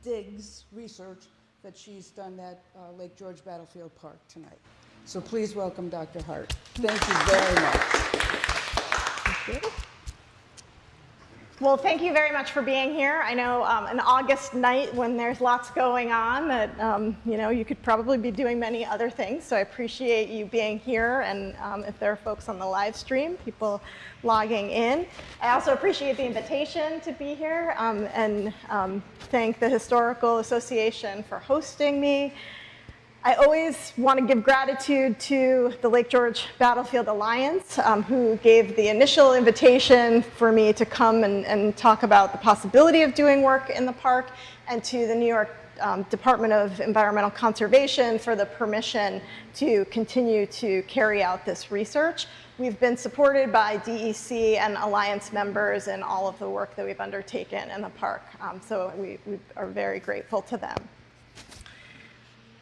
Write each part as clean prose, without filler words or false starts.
digs, research that she's done at Lake George Battlefield Park tonight. So please welcome Dr. Hart. Thank you very much. Thank you. Well, thank you very much for being here. I know an August night when there's lots going on that, you know, you could probably be doing many other things. So I appreciate you being here. And if there are folks on the live stream, people logging in. I also appreciate the invitation to be here and thank the Historical Association for hosting me. I always want to give gratitude to the Lake George Battlefield Alliance, who gave the initial invitation for me to come and talk about the possibility of doing work in the park, and to the New York Department of Environmental Conservation for the permission to continue to carry out this research. We've been supported by DEC and Alliance members in all of the work that we've undertaken in the park, so we are very grateful to them.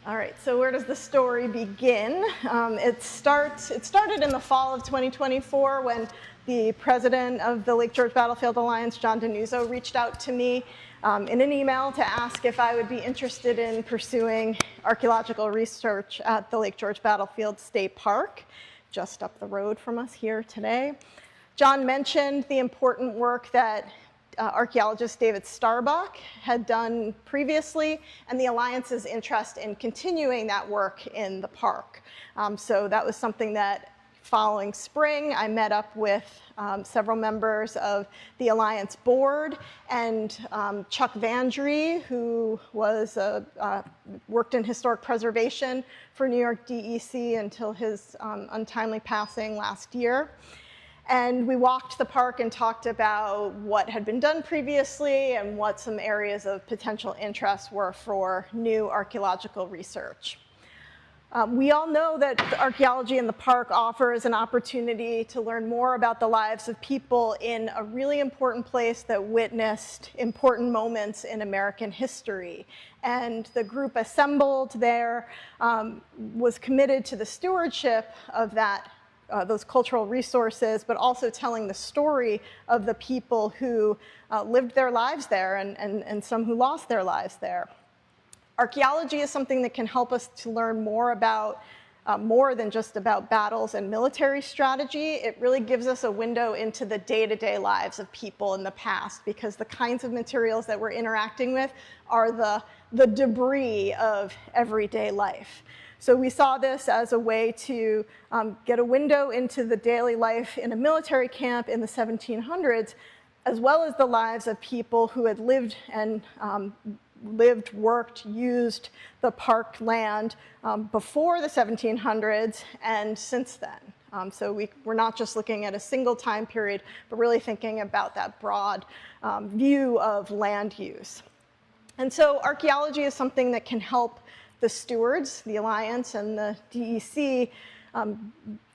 All right, so where does the story begin? It started in the fall of 2024 when the president of the Lake George Battlefield Alliance, John Denuzzo, reached out to me in an email to ask if I would be interested in pursuing archaeological research at the Lake George Battlefield State Park, just up the road from us here today. John mentioned the important work that archaeologist David Starbuck had done previously, and the Alliance's interest in continuing that work in the park. So that was something that following spring, I met up with several members of the Alliance board, and Chuck Vandry, who was worked in historic preservation for New York DEC until his untimely passing last year. And we walked the park and talked about what had been done previously and what some areas of potential interest were for new archaeological research. We all know that archaeology in the park offers an opportunity to learn more about the lives of people in a really important place that witnessed important moments in American history. And the group assembled there was committed to the stewardship of those cultural resources, but also telling the story of the people who lived their lives there and some who lost their lives there. Archaeology is something that can help us to learn more about more than just about battles and military strategy. It really gives us a window into the day-to-day lives of people in the past, because the kinds of materials that we're interacting with are the debris of everyday life. So we saw this as a way to get a window into the daily life in a military camp in the 1700s, as well as the lives of people who had lived, worked, used the park land before the 1700s and since then. So we're not just looking at a single time period, but really thinking about that broad view of land use. And so archaeology is something that can help the stewards, the Alliance and the DEC,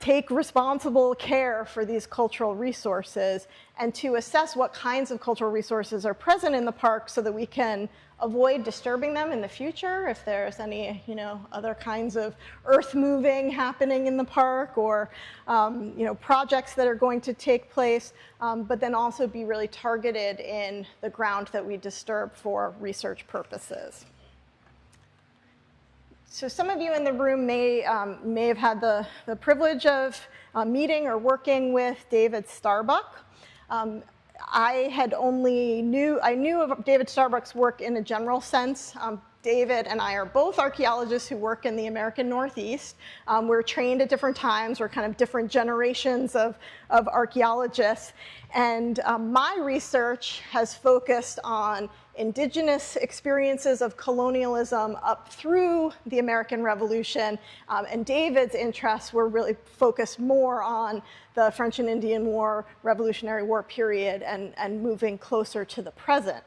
take responsible care for these cultural resources and to assess what kinds of cultural resources are present in the park so that we can avoid disturbing them in the future if there's any, other kinds of earth moving happening in the park, or, projects that are going to take place, but then also be really targeted in the ground that we disturb for research purposes. So some of you in the room may have had the privilege of meeting or working with David Starbuck. I knew of David Starbuck's work in a general sense. David and I are both archaeologists who work in the American Northeast. We're trained at different times. We're kind of different generations of archaeologists. And my research has focused on indigenous experiences of colonialism up through the American Revolution. And David's interests were really focused more on the French and Indian War, Revolutionary War period, and moving closer to the present.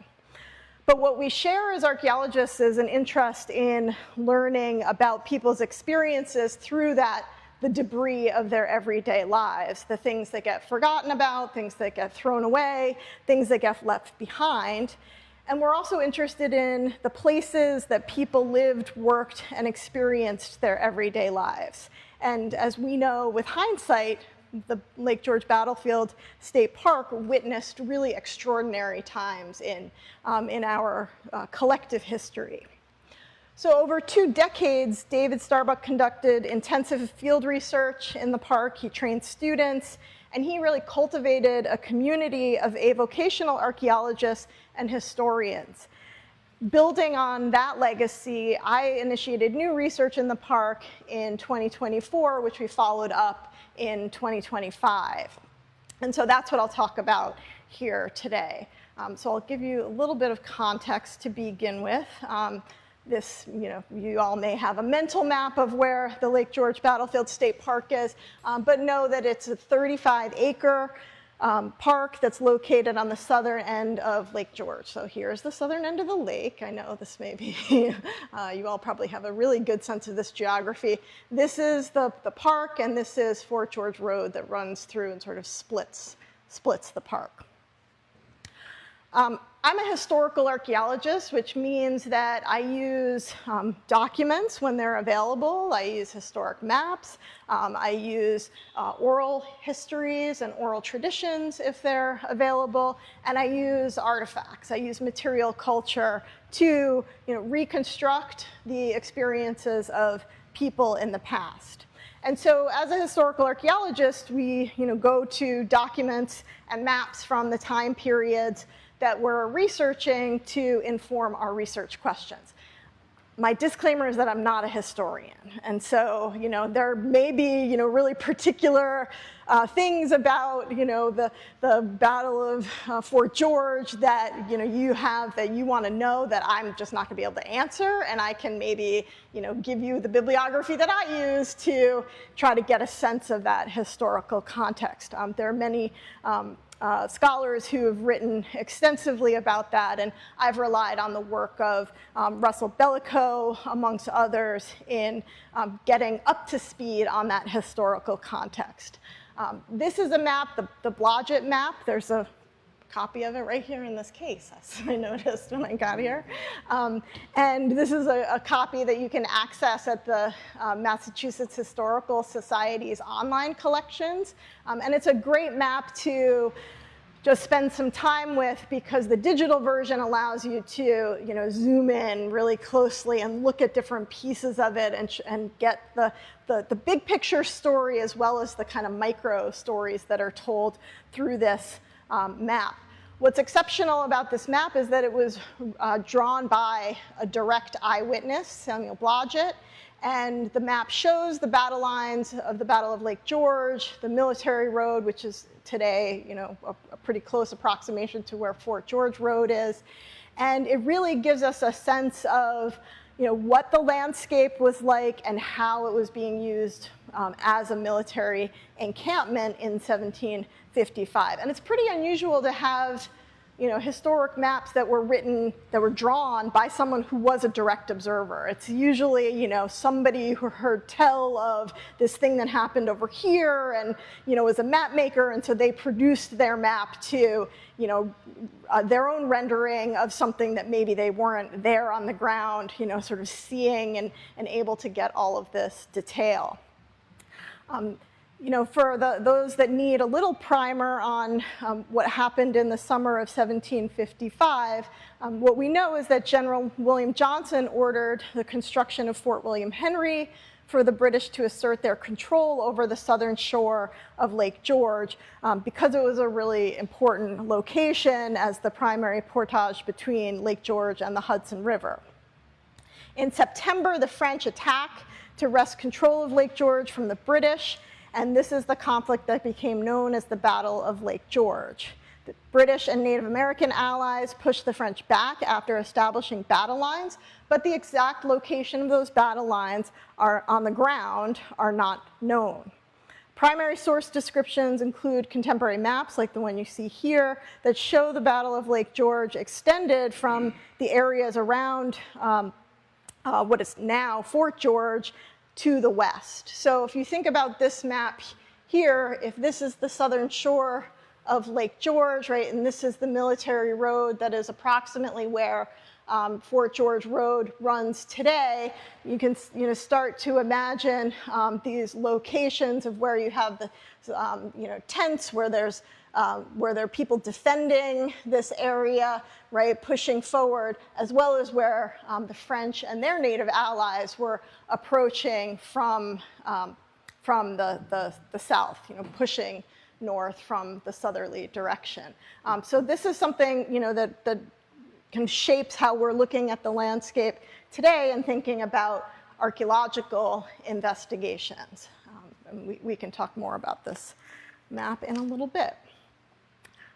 But what we share as archaeologists is an interest in learning about people's experiences through the debris of their everyday lives, the things that get forgotten about, things that get thrown away, things that get left behind. And we're also interested in the places that people lived, worked, and experienced their everyday lives. And as we know with hindsight, the Lake George Battlefield State Park witnessed really extraordinary times in our collective history. So over 2 decades, David Starbuck conducted intensive field research in the park. He trained students, and he really cultivated a community of avocational archaeologists and historians. Building on that legacy, I initiated new research in the park in 2024, which we followed up in 2025. And so that's what I'll talk about here today. So I'll give you a little bit of context to begin with. This, you all may have a mental map of where the Lake George Battlefield State Park is, but know that it's a 35-acre park that's located on the southern end of Lake George. So here's the southern end of the lake. I know this may be, you all probably have a really good sense of this geography. This is the park, and this is Fort George Road that runs through and sort of splits the park. I'm a historical archaeologist, which means that I use documents when they're available. I use historic maps. I use oral histories and oral traditions if they're available. And I use artifacts. I use material culture to reconstruct the experiences of people in the past. And so as a historical archaeologist, we go to documents and maps from the time periods that we're researching to inform our research questions. My disclaimer is that I'm not a historian. And so, there may be, really particular things about, the Battle of Fort George that, you have that you want to know that I'm just not going to be able to answer. And I can maybe, give you the bibliography that I use to try to get a sense of that historical context. There are many scholars who have written extensively about that, and I've relied on the work of Russell Bellico, amongst others, in getting up to speed on that historical context. This is a map, the Blodgett map. There's a copy of it right here in this case, as I noticed when I got here. And this is a copy that you can access at the Massachusetts Historical Society's online collections. And it's a great map to just spend some time with, because the digital version allows you to zoom in really closely and look at different pieces of it and get the big picture story as well as the kind of micro stories that are told through this map. What's exceptional about this map is that it was drawn by a direct eyewitness, Samuel Blodgett, and the map shows the battle lines of the Battle of Lake George, the military road, which is today a pretty close approximation to where Fort George Road is. And it really gives us a sense of what the landscape was like and how it was being used as a military encampment in 1755. And it's pretty unusual to have historic maps that were drawn by someone who was a direct observer. It's usually, somebody who heard tell of this thing that happened over here and, was a map maker, and so they produced their map to, their own rendering of something that maybe they weren't there on the ground, sort of seeing and able to get all of this detail. For those that need a little primer on what happened in the summer of 1755, what we know is that General William Johnson ordered the construction of Fort William Henry for the British to assert their control over the southern shore of Lake George, because it was a really important location as the primary portage between Lake George and the Hudson River. In September, the French attacked to wrest control of Lake George from the British, and this is the conflict that became known as the Battle of Lake George. The British and Native American allies pushed the French back after establishing battle lines, but the exact location of those battle lines on the ground are not known. Primary source descriptions include contemporary maps like the one you see here that show the Battle of Lake George extended from the areas around what is now Fort George to the west. So if you think about this map here, if this is the southern shore of Lake George, right, and this is the military road that is approximately where Fort George Road runs today, you can start to imagine these locations of where you have the tents, where there are people defending this area, right, pushing forward, as well as where the French and their native allies were approaching from the south, pushing north from the southerly direction. So this is something, that kind of shapes how we're looking at the landscape today and thinking about archaeological investigations. And we can talk more about this map in a little bit.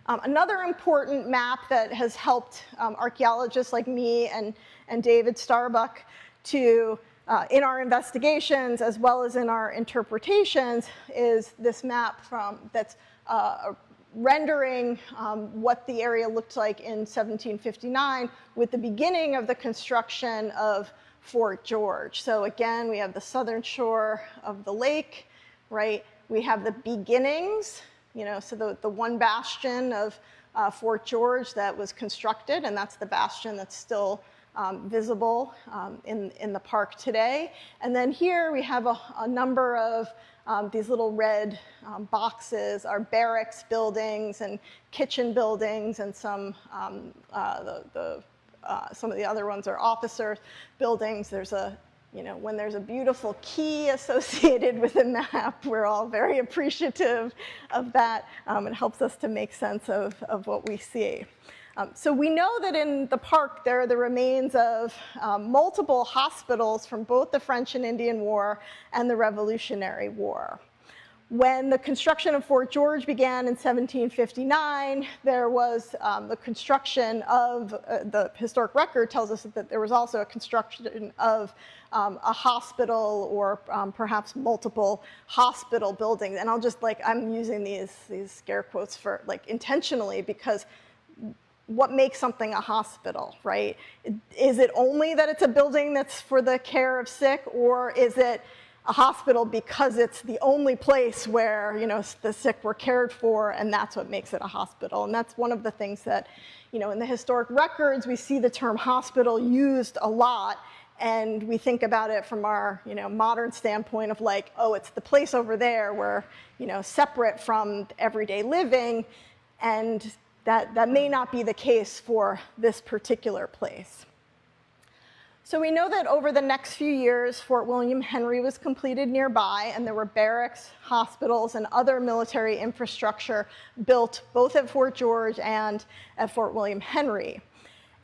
Another important map that has helped archaeologists like me and David Starbuck to, in our investigations as well as in our interpretations, is this map that's rendering what the area looked like in 1759 with the beginning of the construction of Fort George. So again, we have the southern shore of the lake, right? We have the beginnings, so the one bastion of Fort George that was constructed, and that's the bastion that's still visible in the park today. And then here we have a number of these little red boxes are barracks buildings and kitchen buildings, and some of the other ones are officer buildings. There's when there's a beautiful key associated with a map, we're all very appreciative of that. It helps us to make sense of what we see. So we know that in the park there are the remains of multiple hospitals from both the French and Indian War and the Revolutionary War. When the construction of Fort George began in 1759, there was the construction of, the historic record tells us that there was also a construction of a hospital or perhaps multiple hospital buildings. And I'll just I'm using these scare quotes for intentionally, because what makes something a hospital, right? Is it only that it's a building that's for the care of sick, or is it a hospital because it's the only place where the sick were cared for, and that's what makes it a hospital? And that's one of the things that in the historic records we see the term hospital used a lot, and we think about it from our modern standpoint of oh, it's the place over there where separate from everyday living, and that may not be the case for this particular place. So we know that over the next few years, Fort William Henry was completed nearby, and there were barracks, hospitals, and other military infrastructure built both at Fort George and at Fort William Henry.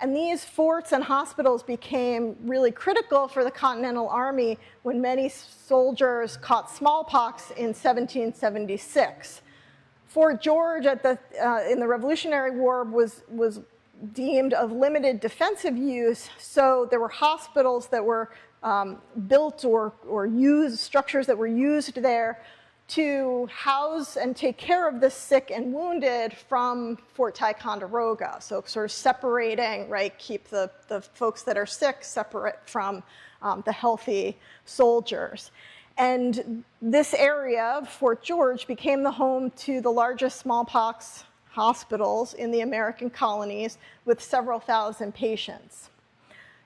And these forts and hospitals became really critical for the Continental Army when many soldiers caught smallpox in 1776. Fort George in the Revolutionary War was deemed of limited defensive use, so there were hospitals that were built or used, structures that were used there to house and take care of the sick and wounded from Fort Ticonderoga. So sort of separating, right, keep the folks that are sick separate from the healthy soldiers. And this area, Fort George, became the home to the largest smallpox hospitals in the American colonies, with several thousand patients.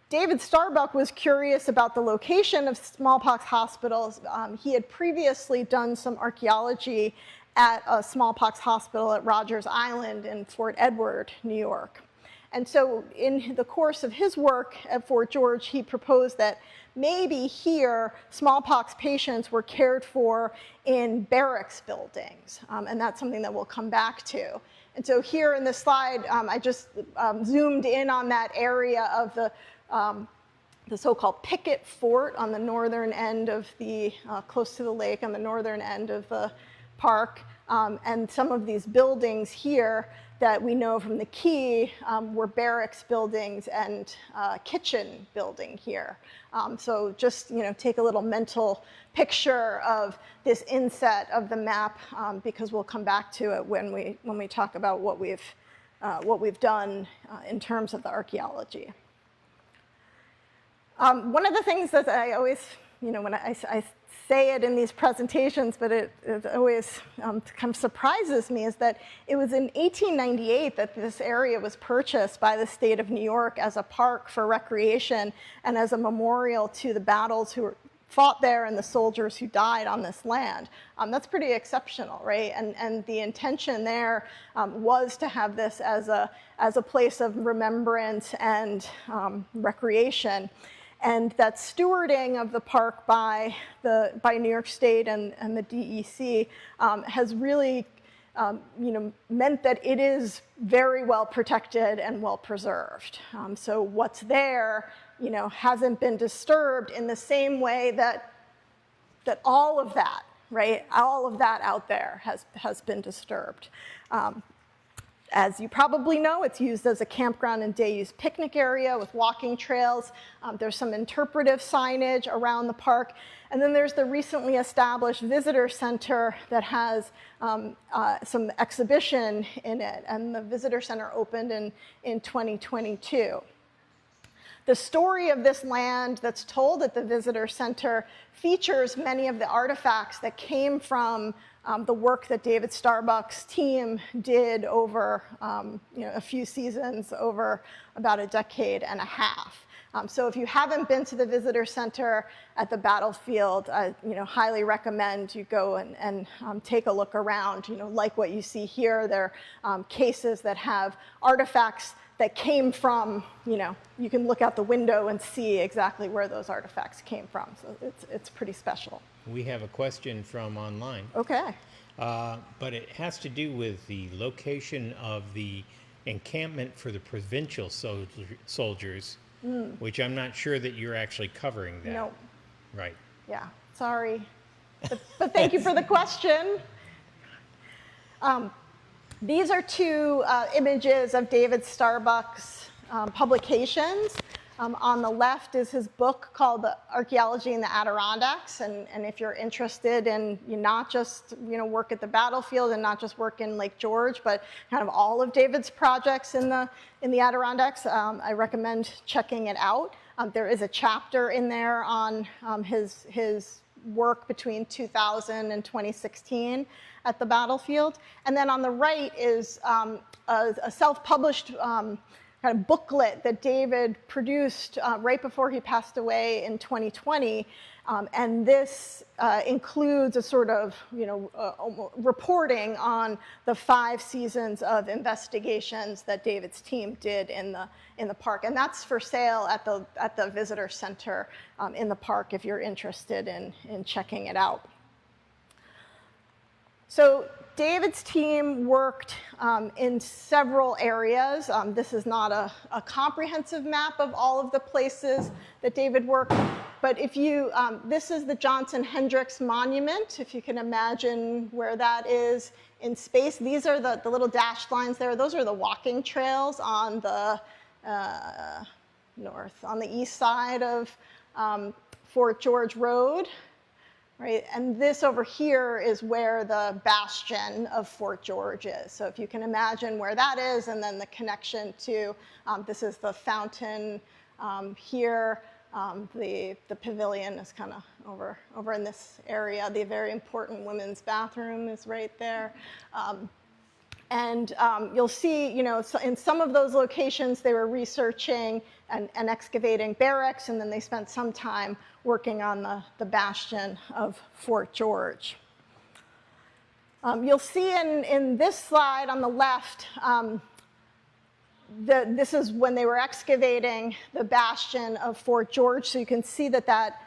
David Starbuck was curious about the location of smallpox hospitals. He had previously done some archaeology at a smallpox hospital at Rogers Island in Fort Edward, New York. And so in the course of his work at Fort George, he proposed that maybe here smallpox patients were cared for in barracks buildings. And that's something that we'll come back to. And so here in this slide, I just zoomed in on that area of the so-called Picket Fort on the northern end of the, close to the lake, on the northern end of the park. And some of these buildings here that we know from the key were barracks buildings and kitchen building here. So just take a little mental picture of this inset of the map, because we'll come back to it when we talk about what we've done in terms of the archaeology. One of the things that I always, when I say it in these presentations, but it always kind of surprises me, is that it was in 1898 that this area was purchased by the state of New York as a park for recreation and as a memorial to the battles who were fought there and the soldiers who died on this land. That's pretty exceptional, right? And the intention there was to have this as a place of remembrance and recreation. And that stewarding of the park by New York State and the DEC has really meant that it is very well protected and well preserved. So what's there, hasn't been disturbed in the same way that all of that, right, all of that out there has been disturbed. As you probably know, it's used as a campground and day-use picnic area with walking trails. There's some interpretive signage around the park. And then there's the recently established visitor center that has some exhibition in it. And the visitor center opened in 2022. The story of this land that's told at the visitor center features many of the artifacts that came from the work that David Starbuck's team did over a few seasons, over about a decade and a half. So if you haven't been to the visitor center at the battlefield, I highly recommend you go and take a look around. Like what you see here, there are cases that have artifacts that came from, you can look out the window and see exactly where those artifacts came from. So it's pretty special. We have a question from online. Okay. But it has to do with the location of the encampment for the provincial soldiers, which I'm not sure that you're actually covering that. No. Right. Yeah, sorry. But thank you for the question. These are two images of David Starbuck's publications. On the left is his book called Archaeology in the Adirondacks, and if you're interested in not just work at the battlefield and not just work in Lake George, but kind of all of David's projects in the Adirondacks, I recommend checking it out. There is a chapter in there on his work between 2000 and 2016 at the battlefield, and then on the right is a self-published kind of booklet that David produced right before he passed away in 2020. And this includes a sort of, reporting on the 5 seasons of investigations that David's team did in the park. And that's for sale at the visitor center in the park if you're interested in checking it out. So David's team worked in several areas. This is not a comprehensive map of all of the places that David worked, but if you, this is the Johnson Hendricks Monument, if you can imagine where that is in space. These are the little dashed lines there. Those are the walking trails on the on the east side of Fort George Road. Right, and this over here is where the bastion of Fort George is. So if you can imagine where that is, and then the connection to, this is the fountain here. The pavilion is kind of over in this area. The very important women's bathroom is right there. And you'll see, in some of those locations, they were researching and excavating barracks, and then they spent some time working on the bastion of Fort George. You'll see in this slide on the left, this is when they were excavating the bastion of Fort George, so you can see that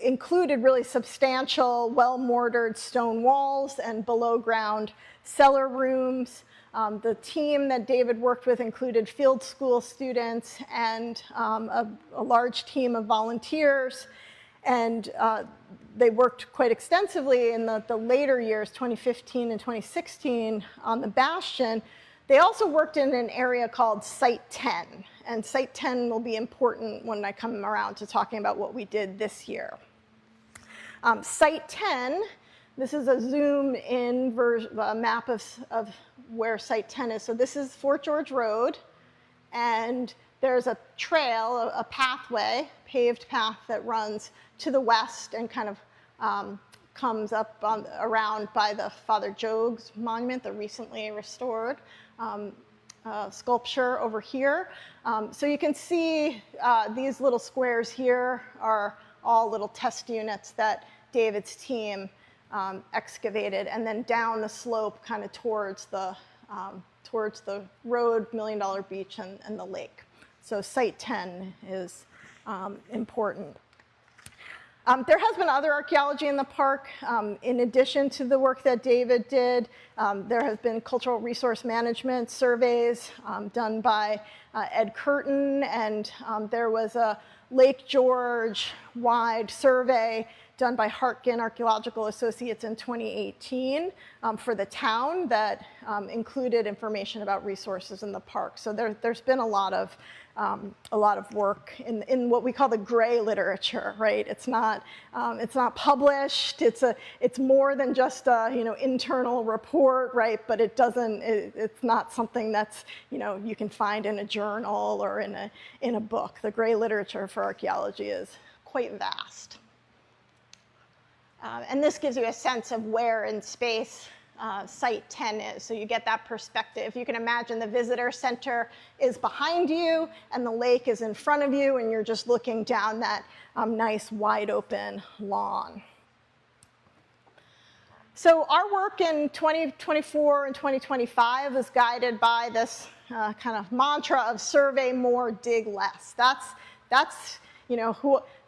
included really substantial, well-mortared stone walls and below-ground cellar rooms. The team that David worked with included field school students and a large team of volunteers. And they worked quite extensively in the later years, 2015 and 2016, on the bastion. They also worked in an area called Site 10. And Site 10 will be important when I come around to talking about what we did this year. Site 10, this is a zoom-in map of where Site 10 is. So this is Fort George Road, and there's a trail, a pathway, paved path that runs to the west and kind of comes up around by the Father Jogues monument, the recently restored sculpture over here. So you can see these little squares here are all little test units that David's team excavated, and then down the slope kind of towards the road, $1 Million Beach, and the lake. So Site 10 is important. There has been other archaeology in the park. In addition to the work that David did, there has been cultural resource management surveys done by Ed Curtin, and there was a Lake George-wide survey done by Hartgen Archaeological Associates in 2018 for the town that included information about resources in the park. So there's been a lot of work in what we call the gray literature, right? It's not published. It's more than just a internal report, right? But it's not something that's you can find in a journal or in a book. The gray literature for archaeology is quite vast. And this gives you a sense of where in space Site 10 is, so you get that perspective. You can imagine the visitor center is behind you and the lake is in front of you, and you're just looking down that nice wide open lawn. So our work in 2024 and 2025 is guided by this kind of mantra of survey more, dig less. That's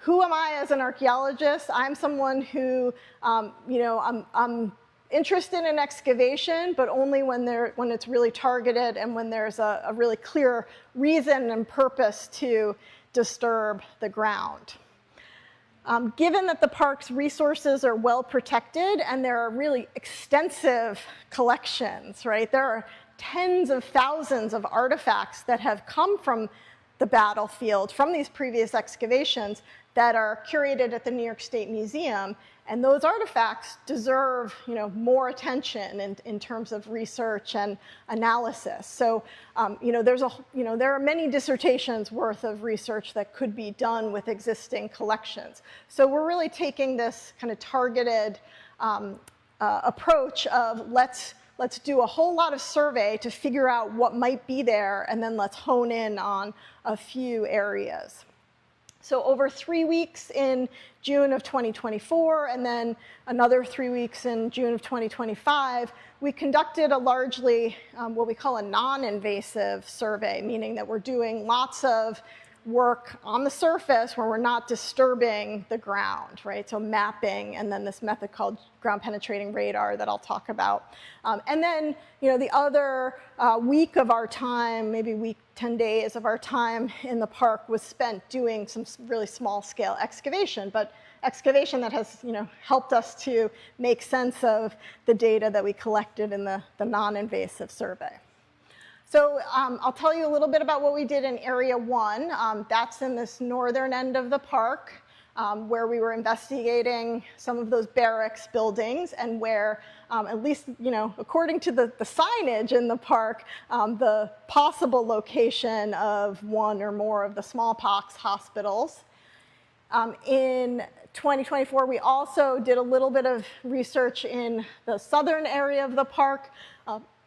who am I as an archaeologist? I'm someone who, I'm interested in excavation, but only when it's really targeted and when there's a really clear reason and purpose to disturb the ground. Given that the park's resources are well protected and there are really extensive collections, right? There are tens of thousands of artifacts that have come from the battlefield, from these previous excavations, that are curated at the New York State Museum, and those artifacts deserve, more attention in terms of research and analysis. So, there are many dissertations worth of research that could be done with existing collections. So we're really taking this kind of targeted approach of let's do a whole lot of survey to figure out what might be there, and then let's hone in on a few areas. So over 3 weeks in June of 2024, and then another 3 weeks in June of 2025, we conducted a largely what we call a non-invasive survey, meaning that we're doing lots of work on the surface where we're not disturbing the ground, right? So mapping, and then this method called ground penetrating radar that I'll talk about. And then, the other week of our time, maybe 10 days of our time in the park was spent doing some really small scale excavation, but excavation that has, helped us to make sense of the data that we collected in the non-invasive survey. So I'll tell you a little bit about what we did in Area 1. That's in this northern end of the park, where we were investigating some of those barracks buildings, and where, at least according to the signage in the park, the possible location of one or more of the smallpox hospitals. In 2024, we also did a little bit of research in the southern area of the park,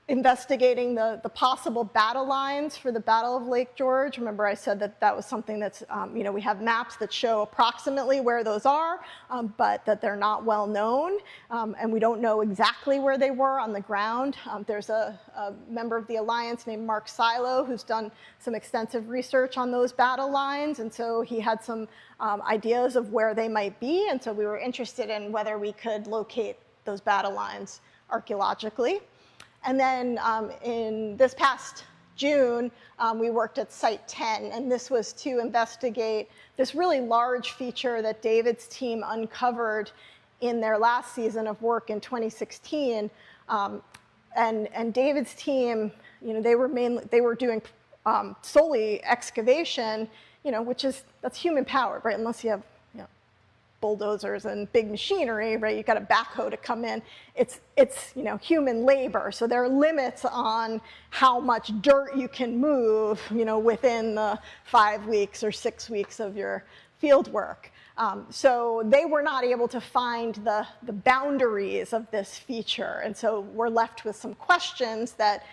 investigating the possible battle lines for the Battle of Lake George. Remember, I said that was something that's, we have maps that show approximately where those are, but that they're not well known, and we don't know exactly where they were on the ground. There's a member of the Alliance named Mark Silo who's done some extensive research on those battle lines, and so he had some ideas of where they might be, and so we were interested in whether we could locate those battle lines archaeologically. And then in this past June, we worked at Site 10, and this was to investigate this really large feature that David's team uncovered in their last season of work in 2016. And David's team, they were doing solely excavation, that's human powered, right? Unless you have bulldozers and big machinery, right? You've got a backhoe to come in. It's human labor. So there are limits on how much dirt you can move, within the 5 weeks or 6 weeks of your field work. So they were not able to find the boundaries of this feature. And so we're left with some questions that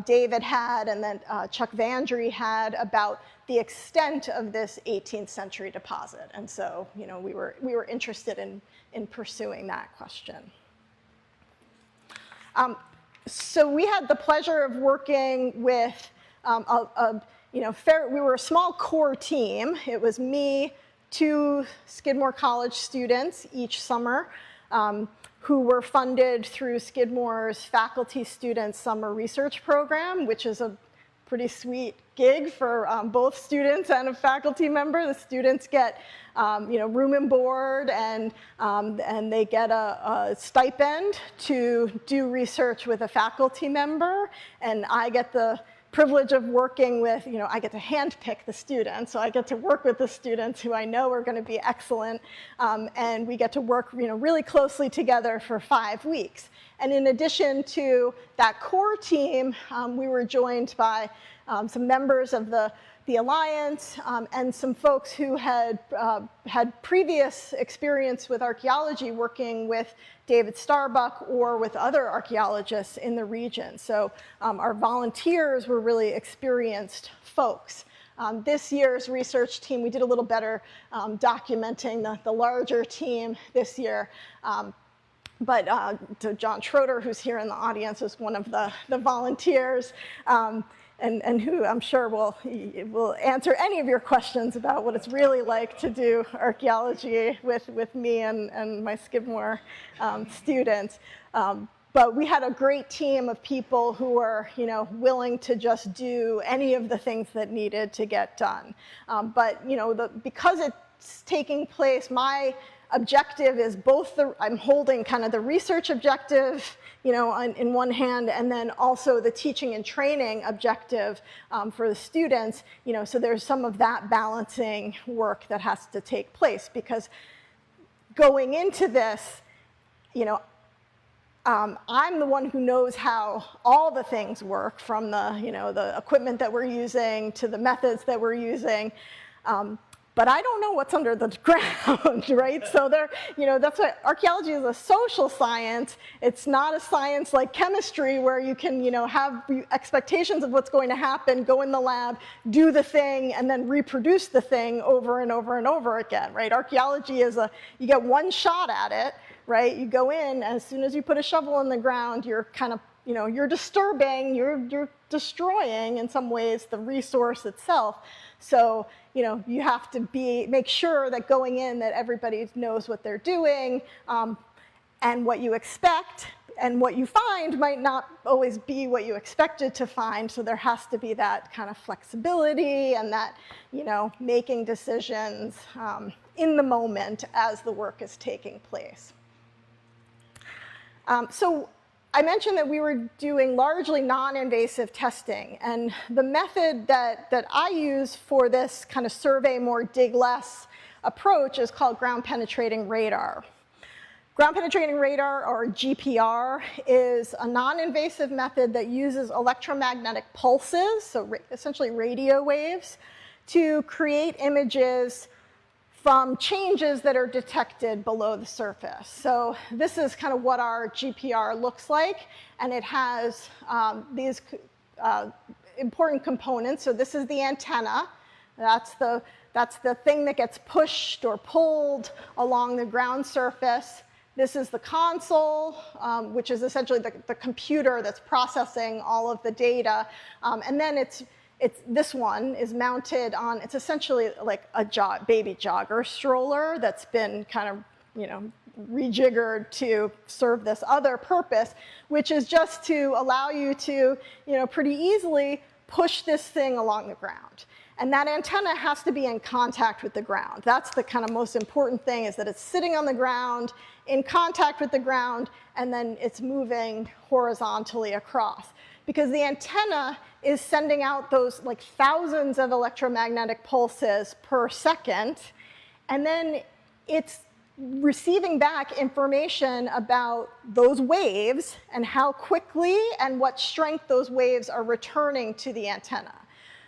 David had and then Chuck Vandry had about the extent of this 18th century deposit. And so, we were interested in pursuing that question. So we had the pleasure of working with we were a small core team. It was me, 2 Skidmore College students each summer, who were funded through Skidmore's Faculty Student Summer Research Program, which is a pretty sweet gig for both students and a faculty member. The students get room and board, and they get a stipend to do research with a faculty member, and I get the privilege of working with, I get to handpick the students, so I get to work with the students who I know are going to be excellent, and we get to work, really closely together for 5 weeks. And in addition to that core team, we were joined by some members of the Alliance and some folks who had previous experience with archaeology, working with David Starbuck or with other archaeologists in the region. So our volunteers were really experienced folks. This year's research team, we did a little better documenting the larger team this year. But to John Schroeder, who's here in the audience, is one of the volunteers. And who I'm sure will answer any of your questions about what it's really like to do archaeology with me and my Skidmore students. But we had a great team of people who were, willing to just do any of the things that needed to get done. But because it's taking place, my objective is both I'm holding kind of the research objective, in one hand, and then also the teaching and training objective for the students, so there's some of that balancing work that has to take place, because going into this, I'm the one who knows how all the things work, from the equipment that we're using to the methods that we're using. But I don't know what's under the ground, right? So that's why archaeology is a social science. It's not a science like chemistry, where you can, have expectations of what's going to happen, go in the lab, do the thing, and then reproduce the thing over and over and over again, right? Archaeology is you get one shot at it, right? You go in, as soon as you put a shovel in the ground, you're kind of, you're disturbing, you're destroying in some ways the resource itself. So, you have to make sure that going in that everybody knows what they're doing, and what you expect and what you find might not always be what you expected to find. So there has to be that kind of flexibility and that, making decisions in the moment as the work is taking place. So I mentioned that we were doing largely non-invasive testing, and the method that I use for this kind of survey more, dig less approach is called ground penetrating radar. Ground penetrating radar, or GPR, is a non-invasive method that uses electromagnetic pulses, so essentially radio waves, to create images from changes that are detected below the surface. So this is kind of what our GPR looks like, and it has these important components. So this is the antenna. That's the thing that gets pushed or pulled along the ground surface. This is the console, which is essentially the computer that's processing all of the data. And then this one is mounted on, it's essentially like a baby jogger stroller that's been kind of, rejiggered to serve this other purpose, which is just to allow you to, pretty easily push this thing along the ground. And that antenna has to be in contact with the ground. That's the kind of most important thing, is that it's sitting on the ground, in contact with the ground, and then it's moving horizontally across. Because the antenna is sending out those like thousands of electromagnetic pulses per second, and then it's receiving back information about those waves and how quickly and what strength those waves are returning to the antenna.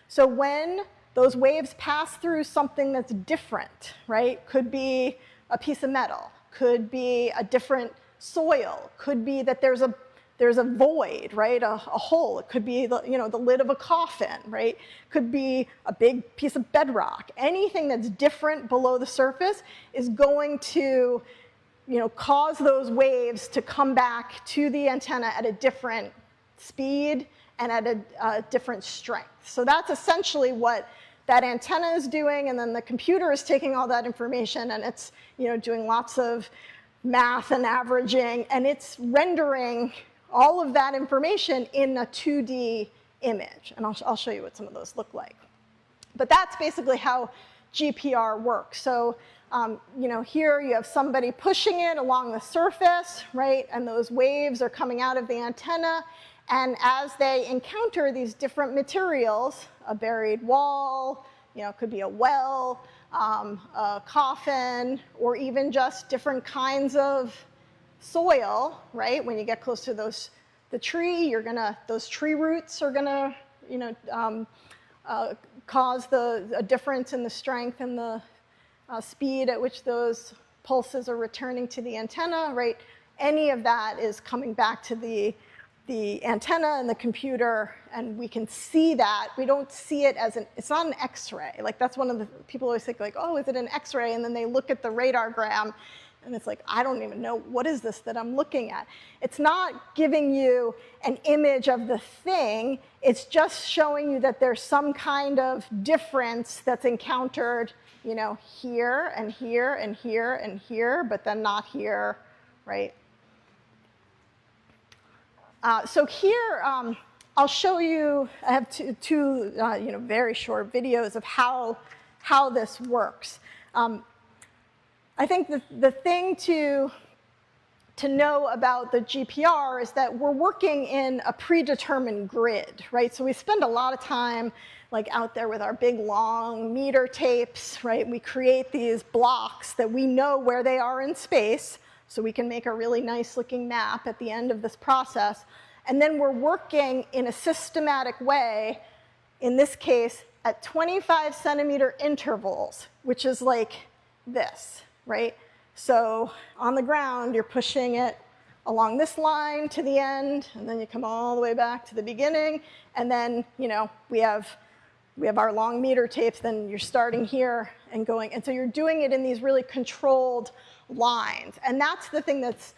So when those waves pass through something that's different, right? Could be a piece of metal, could be a different soil, could be that there's a void, right? A hole. It could be the lid of a coffin, right? Could be a big piece of bedrock. Anything that's different below the surface is going to, cause those waves to come back to the antenna at a different speed and at a different strength. So that's essentially what that antenna is doing, and then the computer is taking all that information and it's doing lots of math and averaging, and it's rendering all of that information in a 2D image. And I'll show you what some of those look like. But that's basically how GPR works. So here you have somebody pushing it along the surface, right? And those waves are coming out of the antenna. And as they encounter these different materials, a buried wall, it could be a well, a coffin, or even just different kinds of soil, right? When you get close to the tree, those tree roots are gonna, cause a difference in the strength and the speed at which those pulses are returning to the antenna, right? Any of that is coming back to the antenna and the computer, and we can see that. We don't see it as it's not an X-ray. Like, that's one of the, people always think like, oh, is it an X-ray? And then they look at the radargram, and it's like, I don't even know, what is this that I'm looking at? It's not giving you an image of the thing. It's just showing you that there's some kind of difference that's encountered, here and here and here and here, but then not here, right? So here, I'll show you, I have two very short videos of how this works. I think the thing to know about the GPR is that we're working in a predetermined grid, right? So we spend a lot of time like out there with our big long meter tapes, right? We create these blocks that we know where they are in space, so we can make a really nice looking map at the end of this process. And then we're working in a systematic way, in this case, at 25 centimeter intervals, which is like this, right? So on the ground, you're pushing it along this line to the end, and then you come all the way back to the beginning, and then, we have our long meter tapes, then you're starting here and going, and so you're doing it in these really controlled lines. And that's the thing that's,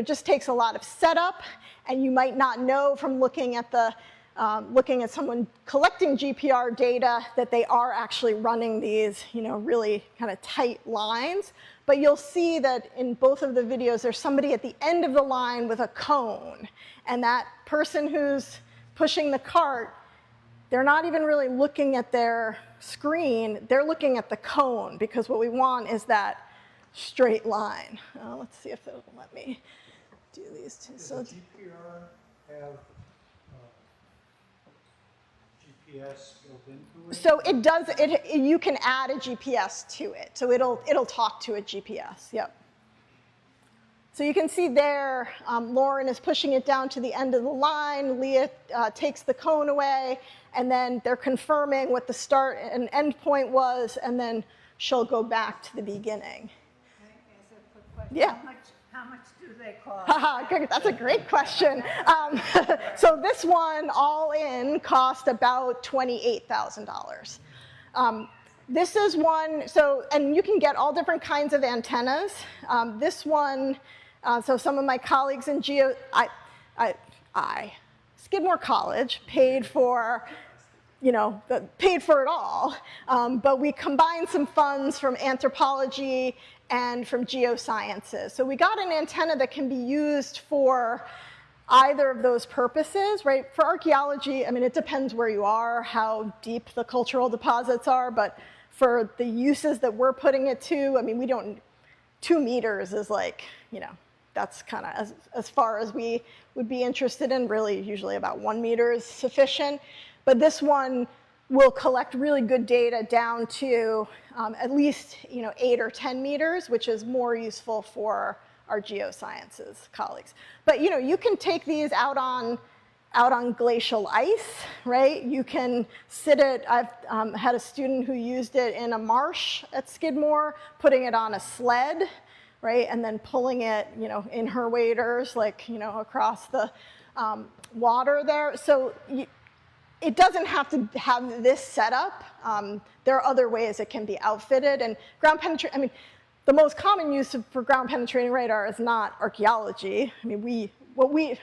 just takes a lot of setup, and you might not know from looking at someone collecting GPR data that they are actually running these, really kind of tight lines. But you'll see that in both of the videos, there's somebody at the end of the line with a cone. And that person who's pushing the cart, they're not even really looking at their screen, they're looking at the cone, because what we want is that straight line. Let's see if it'll let me do these two. Does So the GPR have GPS built into it? So it does. You can add a GPS to it, so it'll talk to a GPS. Yep. So you can see there, Lauren is pushing it down to the end of the line. Leah takes the cone away, and then they're confirming what the start and end point was, and then she'll go back to the beginning. Can I ask a quick question? Yeah. How much do they cost? That's a great question. So this one, all in, cost about $28,000. This is one, and you can get all different kinds of antennas. This one, so some of my colleagues in Skidmore College paid for, paid for it all, but we combined some funds from anthropology and from geosciences. So we got an antenna that can be used for either of those purposes, right? For archaeology, I mean, it depends where you are, how deep the cultural deposits are, but for the uses that we're putting it to, I mean, 2 meters is like, that's kind of as far as we would be interested in. Really, usually about 1 meter is sufficient. But this one, will collect really good data down to at least 8 or 10 meters, which is more useful for our geosciences colleagues. But you can take these out on glacial ice, right? You can sit it. I've had a student who used it in a marsh at Skidmore, putting it on a sled, right, and then pulling it, in her waders, across the water there. So it doesn't have to have this setup. There are other ways it can be outfitted, and ground penetrating. The most common use for ground penetrating radar is not archaeology.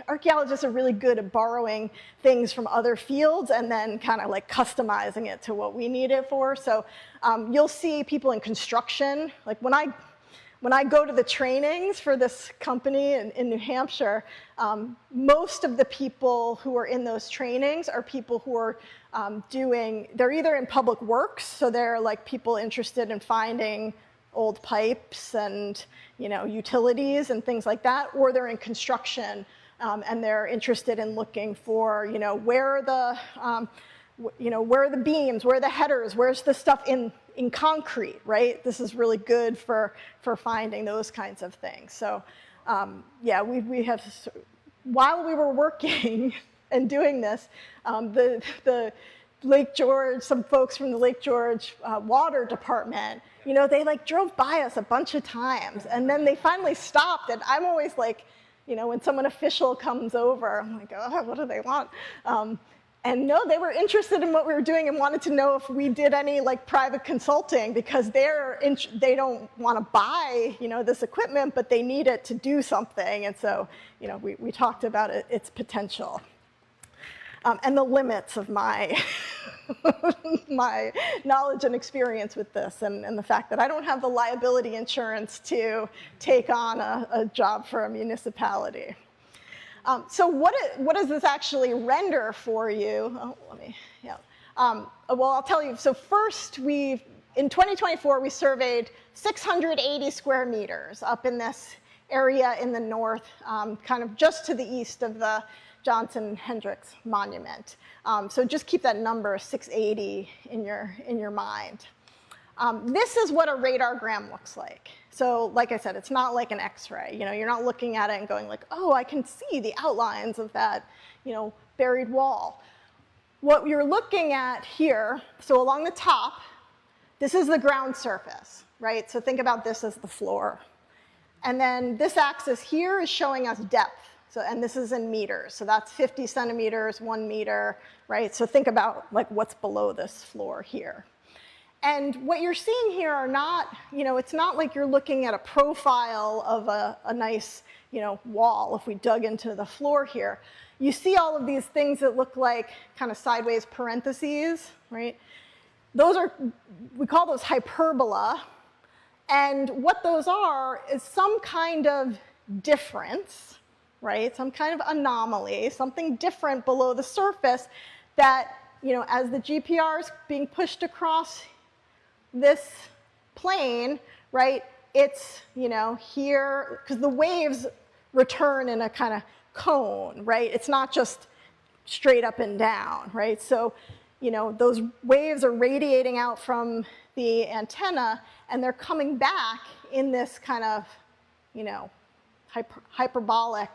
Archaeologists are really good at borrowing things from other fields and then kind of like customizing it to what we need it for. So you'll see people in construction, like when I go to the trainings for this company in New Hampshire, most of the people who are in those trainings are people who are they're either in public works, so they're like people interested in finding old pipes and utilities and things like that, or they're in construction and they're interested in looking for where are the beams, where are the headers, where's the stuff in concrete, right? This is really good for finding those kinds of things. So yeah, we have, while we were working and doing this, the Lake George, some folks from the Lake George water department, they drove by us a bunch of times, and then they finally stopped, and I'm always like, when someone official comes over, I'm like, oh, what do they want? And no, they were interested in what we were doing and wanted to know if we did any private consulting, because they don't want to buy this equipment, but they need it to do something. And so we talked about its potential and the limits of my my knowledge and experience with this, and the fact that I don't have the liability insurance to take on a job for a municipality. So what does this actually render for you? Oh, well, I'll tell you. So first, in 2024, we surveyed 680 square meters up in this area in the north, kind of just to the east of the Johnson Hendricks Monument. So just keep that number 680 in your mind. This is what a radargram looks like. So like I said, it's not like an X-ray. You're not looking at it and going like, oh, I can see the outlines of that, buried wall. What you're looking at here, so along the top, this is the ground surface, right? So think about this as the floor. And then this axis here is showing us depth. So, and this is in meters. So that's 50 centimeters, 1 meter, right? So think about what's below this floor here. And what you're seeing here are not, it's not like you're looking at a profile of a nice, wall if we dug into the floor here. You see all of these things that look like kind of sideways parentheses, right? We call those hyperbola. And what those are is some kind of difference, right? Some kind of anomaly, something different below the surface that, as the GPR is being pushed across this plane, right, it's, here, because the waves return in a kind of cone, right? It's not just straight up and down, right? So, those waves are radiating out from the antenna, and they're coming back in this kind of, hyperbolic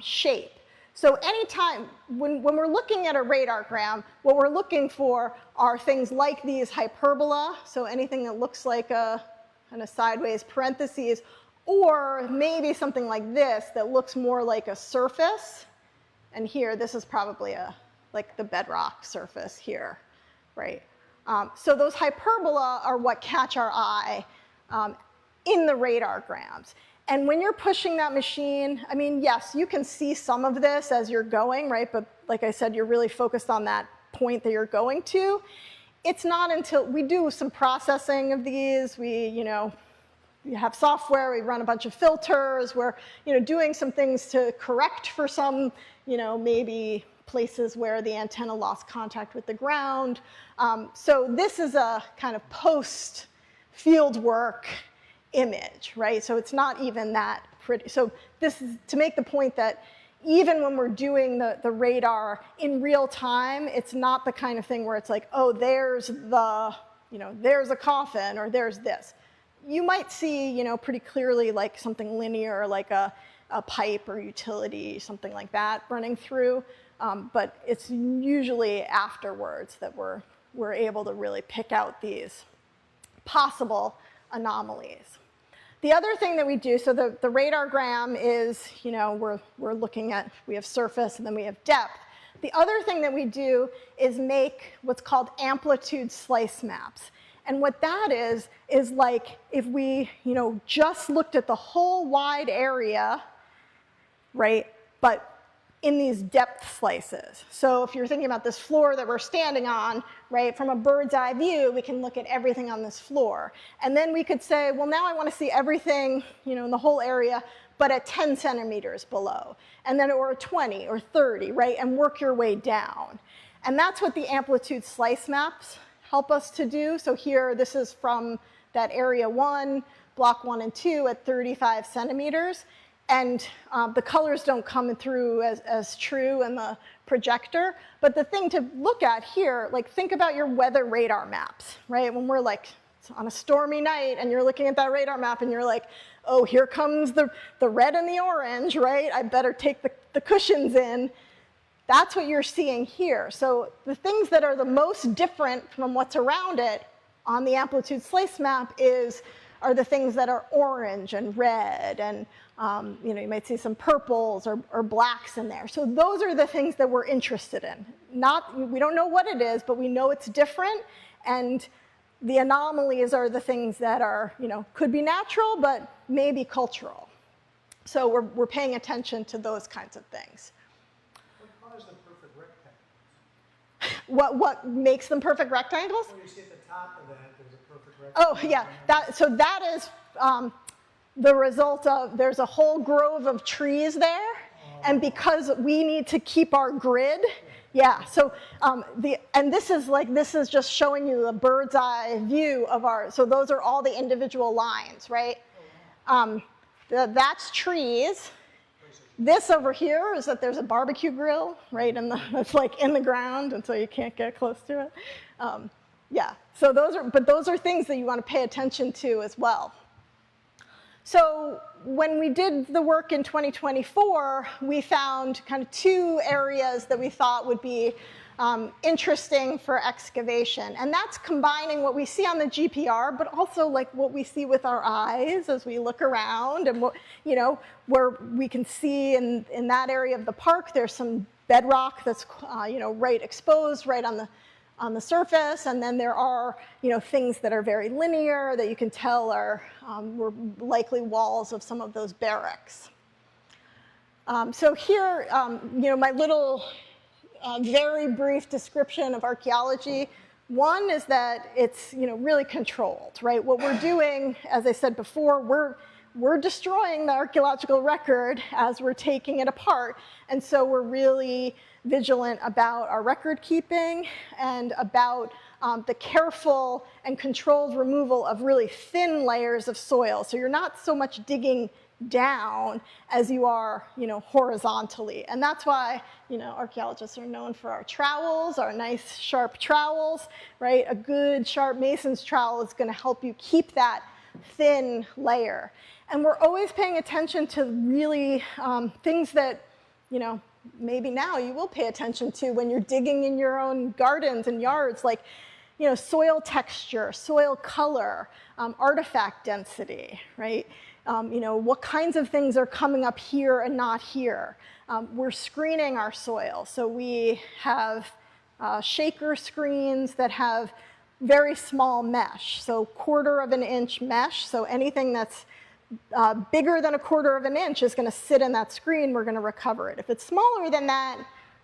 shape. So anytime, when we're looking at a radargram, what we're looking for are things like these hyperbola, so anything that looks like a kind of sideways parentheses, or maybe something like this that looks more like a surface. And here, this is probably like the bedrock surface here, right? So those hyperbola are what catch our eye in the radargrams. And when you're pushing that machine, yes, you can see some of this as you're going, right? But like I said, you're really focused on that point that you're going to. It's not until we do some processing of these, we have software, we run a bunch of filters, we're doing some things to correct for some, maybe places where the antenna lost contact with the ground. So this is a kind of post field work image, right? So it's not even that pretty. So this is to make the point that even when we're doing the radar in real time, it's not the kind of thing where it's like, oh, there's there's a coffin or there's this. You might see, pretty clearly like something linear, like a pipe or utility, something like that running through. But it's usually afterwards that we're able to really pick out these possible anomalies. The other thing that we do, so the radargram is, we're looking at, we have surface and then we have depth. The other thing that we do is make what's called amplitude slice maps. And what that is like if we, just looked at the whole wide area, right, but in these depth slices. So if you're thinking about this floor that we're standing on, right, from a bird's eye view, we can look at everything on this floor. And then we could say, well, now I want to see everything, in the whole area, but at 10 centimeters below. And then, or 20 or 30, right, and work your way down. And that's what the amplitude slice maps help us to do. So here, this is from that area 1, block 1 and 2 at 35 centimeters. And the colors don't come through as true in the projector. But the thing to look at here, like think about your weather radar maps, right? When we're like on a stormy night and you're looking at that radar map and you're like, oh, here comes the red and the orange, right? I better take the cushions in. That's what you're seeing here. So the things that are the most different from what's around it on the amplitude slice map are the things that are orange and red, and you might see some purples or blacks in there. So those are the things that we're interested in. We don't know what it is, but we know it's different, and the anomalies are the things that are, could be natural, but maybe cultural. So we're paying attention to those kinds of things. What caused the perfect rectangle? What makes them perfect rectangles? When you see at the top of that, there's a perfect rectangle. Oh, yeah. So that is the result of, there's a whole grove of trees there. And because we need to keep our grid, yeah. So this is just showing you a bird's eye view of so those are all the individual lines, right? That's trees. This over here is that there's a barbecue grill, right? It's like in the ground, and so you can't get close to it. Yeah, so those are things that you want to pay attention to as well. So when we did the work in 2024, we found kind of 2 areas that we thought would be interesting for excavation. And that's combining what we see on the GPR, but also like what we see with our eyes as we look around, and where we can see in that area of the park, there's some bedrock that's right exposed right on the surface, and then there are things that are very linear that you can tell were likely walls of some of those barracks. So here, my little very brief description of archaeology. One is that it's really controlled, right? What we're doing, as I said before, we're destroying the archaeological record as we're taking it apart, and so we're really vigilant about our record keeping and about the careful and controlled removal of really thin layers of soil. So you're not so much digging down as you are, horizontally. And that's why, archaeologists are known for our trowels, our nice sharp trowels, right? A good sharp mason's trowel is going to help you keep that thin layer. And we're always paying attention to really things that, maybe now you will pay attention to when you're digging in your own gardens and yards, like, soil texture, soil color, artifact density, right? What kinds of things are coming up here and not here. We're screening our soil. So we have shaker screens that have very small mesh, so 1/4 of an inch mesh. So anything that's bigger than 1/4 of an inch is going to sit in that screen. We're going to recover it. If it's smaller than that,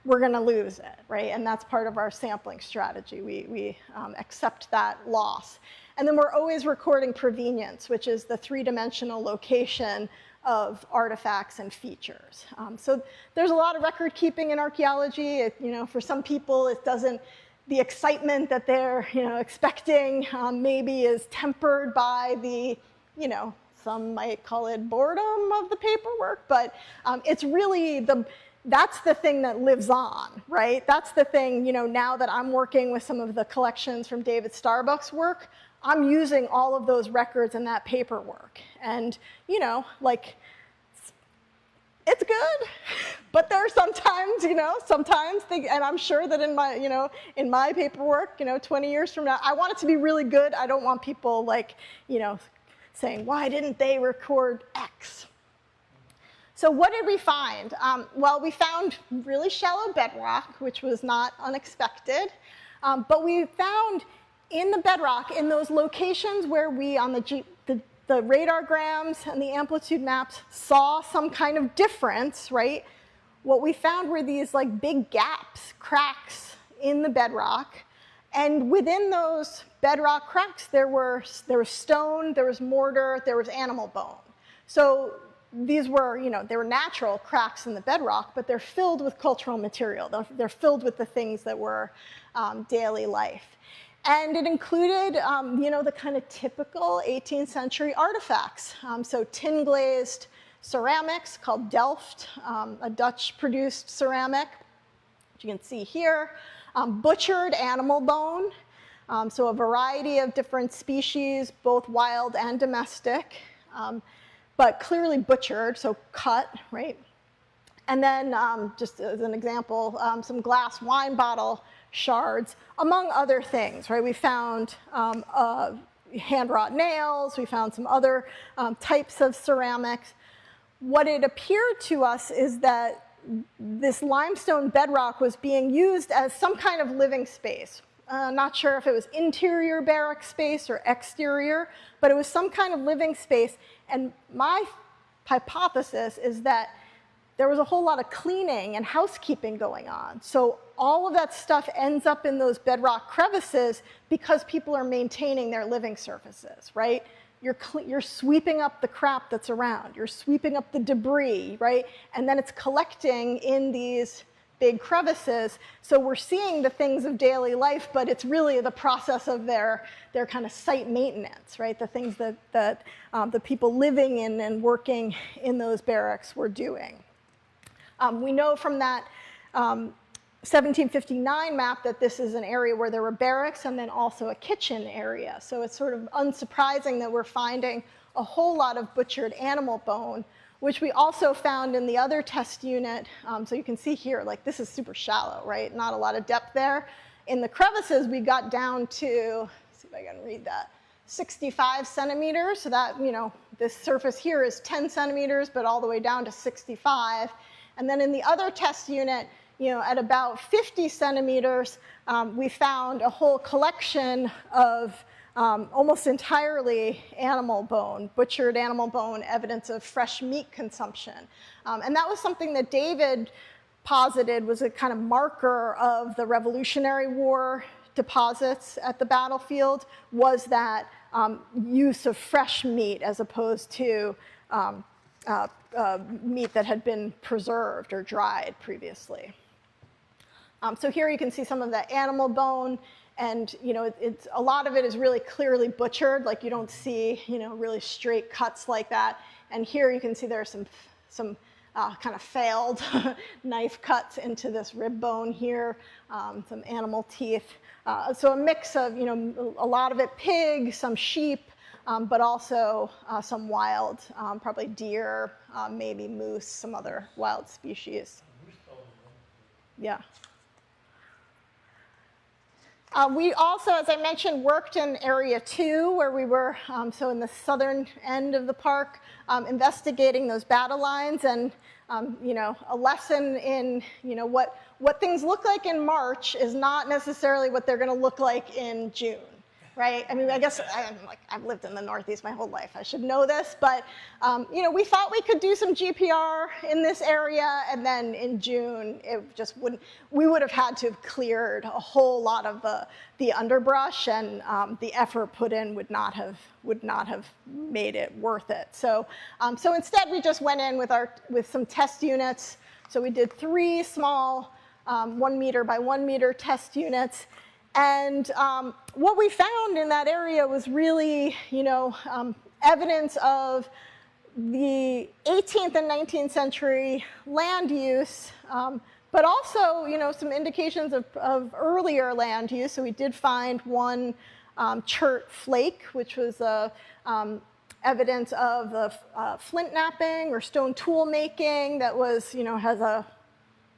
we're going to lose it, right? And that's part of our sampling strategy. We accept that loss. And then we're always recording provenience, which is the 3-dimensional location of artifacts and features. So there's a lot of record keeping in archaeology. For some people, the excitement that they're expecting maybe is tempered by the, some might call it boredom of the paperwork, but it's really that's the thing that lives on, right? That's the thing, now that I'm working with some of the collections from David Starbuck's work, I'm using all of those records and that paperwork. And, it's good, but there are sometimes, and I'm sure that in my paperwork, 20 years from now, I want it to be really good. I don't want people saying, why didn't they record X? So what did we find? Well, we found really shallow bedrock, which was not unexpected, but we found in the bedrock, in those locations where we, on the radargrams and the amplitude maps, saw some kind of difference, right? What we found were these big gaps, cracks in the bedrock, and within those bedrock cracks, there was stone, there was mortar, there was animal bone. So these were, they were natural cracks in the bedrock, but they're filled with cultural material. They're filled with the things that were daily life. And it included, the kind of typical 18th century artifacts. So tin-glazed ceramics called Delft, a Dutch-produced ceramic, which you can see here. Butchered animal bone, so a variety of different species, both wild and domestic, but clearly butchered, so cut, right? And then, just as an example, some glass wine bottle shards, among other things, right? We found hand-wrought nails, we found some other types of ceramics. What it appeared to us is that this limestone bedrock was being used as some kind of living space. Not sure if it was interior barrack space or exterior, but it was some kind of living space. And my hypothesis is that there was a whole lot of cleaning and housekeeping going on. So all of that stuff ends up in those bedrock crevices because people are maintaining their living surfaces, right? You're sweeping up the crap that's around. You're sweeping up the debris, right? And then it's collecting in these big crevices. So we're seeing the things of daily life, but it's really the process of their kind of site maintenance, right? The things that the people living in and working in those barracks were doing. We know from that 1759 map that this is an area where there were barracks and then also a kitchen area. So it's sort of unsurprising that we're finding a whole lot of butchered animal bone, which we also found in the other test unit. So you can see here, this is super shallow, right? Not a lot of depth there. In the crevices, we got down to, let's see if I can read that, 65 centimeters. So that, this surface here is 10 centimeters, but all the way down to 65. And then in the other test unit, at about 50 centimeters, we found a whole collection of almost entirely animal bone, butchered animal bone, evidence of fresh meat consumption. And that was something that David posited was a kind of marker of the Revolutionary War deposits at the battlefield, was that use of fresh meat as opposed to meat that had been preserved or dried previously. So here you can see some of that animal bone, and it's a lot of it is really clearly butchered. You don't see really straight cuts like that. And here you can see there are some kind of failed knife cuts into this rib bone here, some animal teeth. So a mix of a lot of it pig, some sheep, but also some wild, probably deer, maybe moose, some other wild species. Yeah. We also, as I mentioned, worked in Area 2, where we were, so in the southern end of the park, investigating those battle lines, and a lesson in what things look like in March is not necessarily what they're going to look like in June. Right? I mean, I guess I've lived in the Northeast my whole life. I should know this, but we thought we could do some GPR in this area, and then in June it just wouldn't. We would have had to have cleared a whole lot of the underbrush, and the effort put in would not have made it worth it. So instead we just went in with some test units. So we did 3 small 1 meter by 1 meter test units. And what we found in that area was really, evidence of the 18th and 19th century land use, but also, some indications of earlier land use. So we did find one chert flake, which was evidence of the flint knapping or stone tool making that was, has a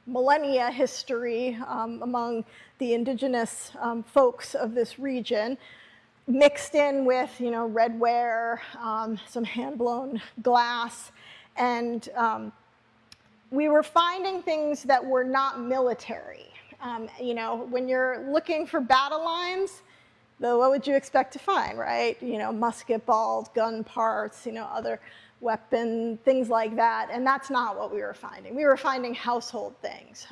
millennia history among the indigenous folks of this region, mixed in with, redware, some hand-blown glass, and we were finding things that were not military. When you're looking for battle lines, what would you expect to find, right? Musket balls, gun parts, other weapon, things like that. And that's not what we were finding. We were finding household things.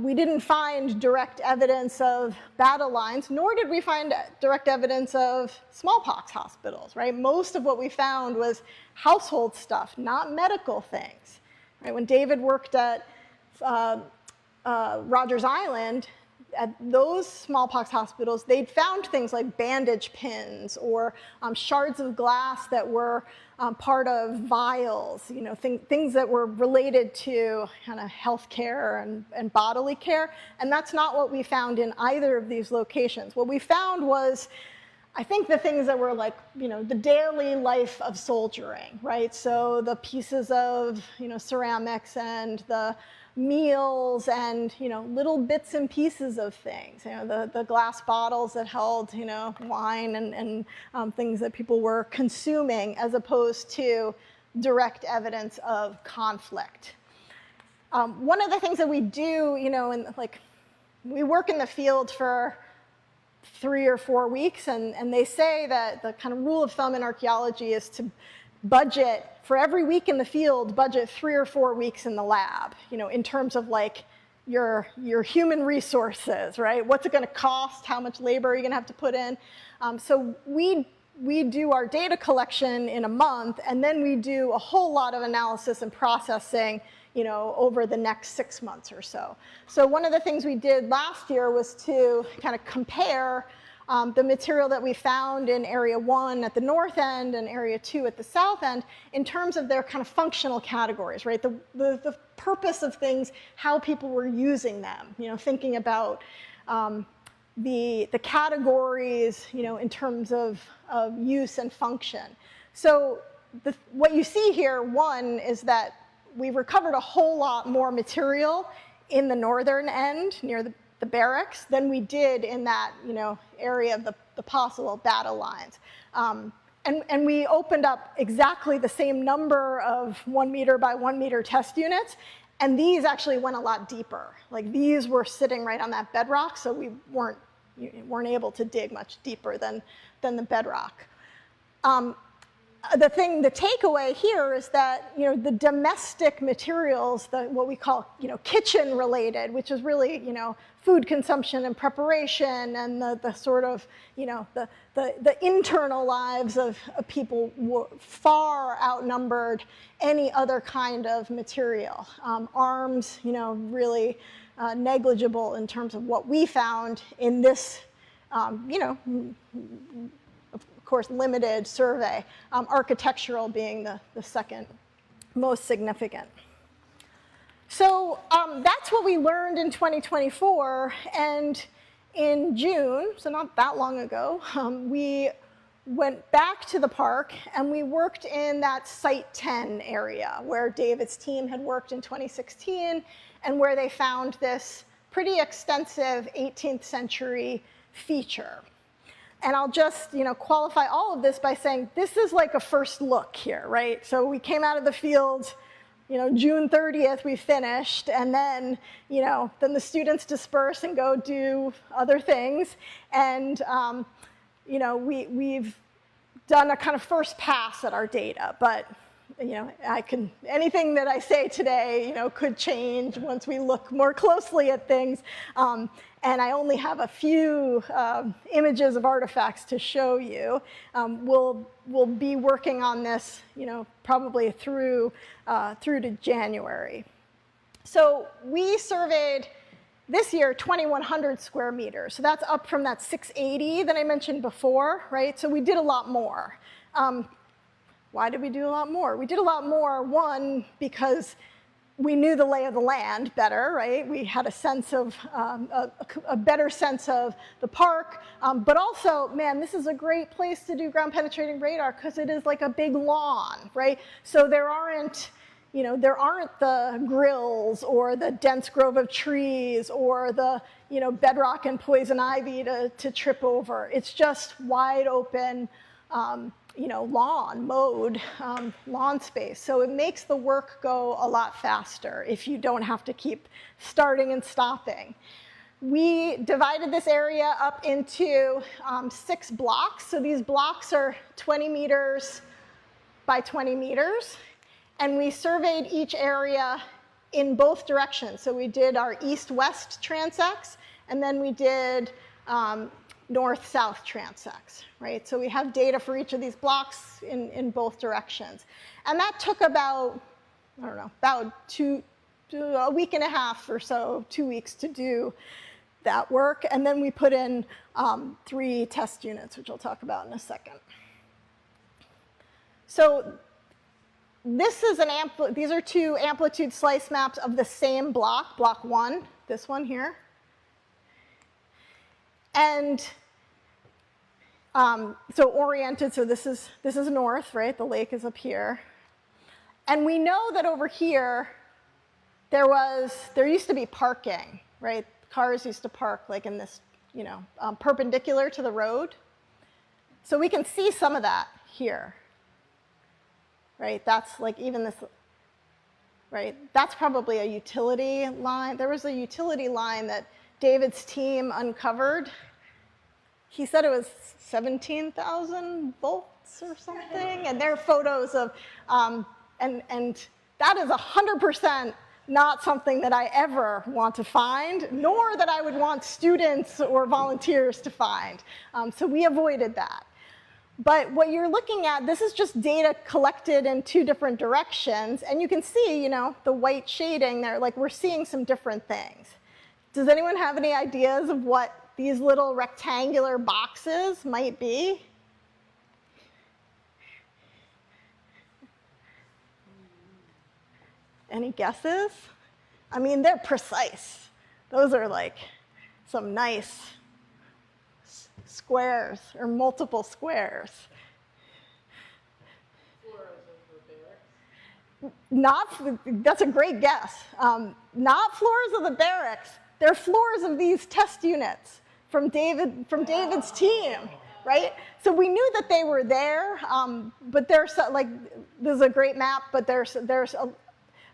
We didn't find direct evidence of battle lines, nor did we find direct evidence of smallpox hospitals, right? Most of what we found was household stuff, not medical things. Right? When David worked at Rogers Island, at those smallpox hospitals, they'd found things like bandage pins or shards of glass that were part of vials, things that were related to kind of healthcare and bodily care. And that's not what we found in either of these locations. What we found was, I think, the things that were like, the daily life of soldiering, right? So the pieces of, ceramics and the meals and, little bits and pieces of things, the glass bottles that held, wine and things that people were consuming, as opposed to direct evidence of conflict. One of the things that we do, we work in the field for 3 or 4 weeks, and they say that the kind of rule of thumb in archaeology is to budget for every week in the field, budget 3 or 4 weeks in the lab, in terms of like your human resources, right? What's it going to cost? How much labor are you going to have to put in? So we do our data collection in a month, and then we do a whole lot of analysis and processing, over the next 6 months or so. So one of the things we did last year was to kind of compare the material that we found in Area 1 at the north end and Area 2 at the south end in terms of their kind of functional categories, right? The purpose of things, how people were using them, thinking about the categories, in terms of use and function. So what you see here, one, is that we recovered a whole lot more material in the northern end near the barracks than we did in that, area of the possible battle lines. And we opened up exactly the same number of 1 meter by 1 meter test units, and these actually went a lot deeper. Like, these were sitting right on that bedrock, so we weren't able to dig much deeper than the bedrock. The takeaway here is that, the domestic materials, what we call, kitchen related, which is really, food consumption and preparation and the sort of, the internal lives of people were far outnumbered any other kind of material. Arms, really negligible in terms of what we found in this, of course, limited survey, architectural being the second most significant. So that's what we learned in 2024, and in June, so not that long ago, we went back to the park and we worked in that Site 10 area where David's team had worked in 2016 and where they found this pretty extensive 18th century feature. And I'll just, qualify all of this by saying this is like a first look here, right? So we came out of the field, June 30th we finished, and then, then the students disperse and go do other things. And, we've done a kind of first pass at our data, but, anything that I say today, could change once we look more closely at things. And I only have a few images of artifacts to show you. We'll be working on this, probably through to January. So we surveyed this year 2,100 square meters. So that's up from that 680 that I mentioned before, right? So we did a lot more. Why did we do a lot more? We did a lot more, one, because we knew the lay of the land better, right? We had a sense of, a better sense of the park, but also, man, this is a great place to do ground penetrating radar because it is like a big lawn, right? So there aren't the grills or the dense grove of trees or the, bedrock and poison ivy to trip over. It's just wide open, mowed lawn space. So it makes the work go a lot faster if you don't have to keep starting and stopping. We divided this area up into 6 blocks. So these blocks are 20 meters by 20 meters. And we surveyed each area in both directions. So we did our east-west transects, and then we did north-south transects, right? So we have data for each of these blocks in both directions. And that took about, a week and a half or so, 2 weeks to do that work. And then we put in 3 test units, which I'll talk about in a second. So this is these are 2 amplitude slice maps of the same block, block 1, this one here. And so oriented, so this is north, right? The lake is up here. And we know that over here, there used to be parking, right? Cars used to park like in this, perpendicular to the road. So we can see some of that here. Right, that's like even this, right? That's probably a utility line. There was a utility line that David's team uncovered. He said it was 17,000 volts or something, and there are photos of, and that is 100% not something that I ever want to find, nor that I would want students or volunteers to find. So we avoided that. But what you're looking at, this is just data collected in 2 different directions. And you can see, the white shading there, like we're seeing some different things. Does anyone have any ideas of what these little rectangular boxes might be? Any guesses? I mean, they're precise. Those are like some nice squares or multiple squares. That's a great guess. Not floors of the barracks. They're floors of these test units from David's team, right? So we knew that they were there, but there's this is a great map, but there's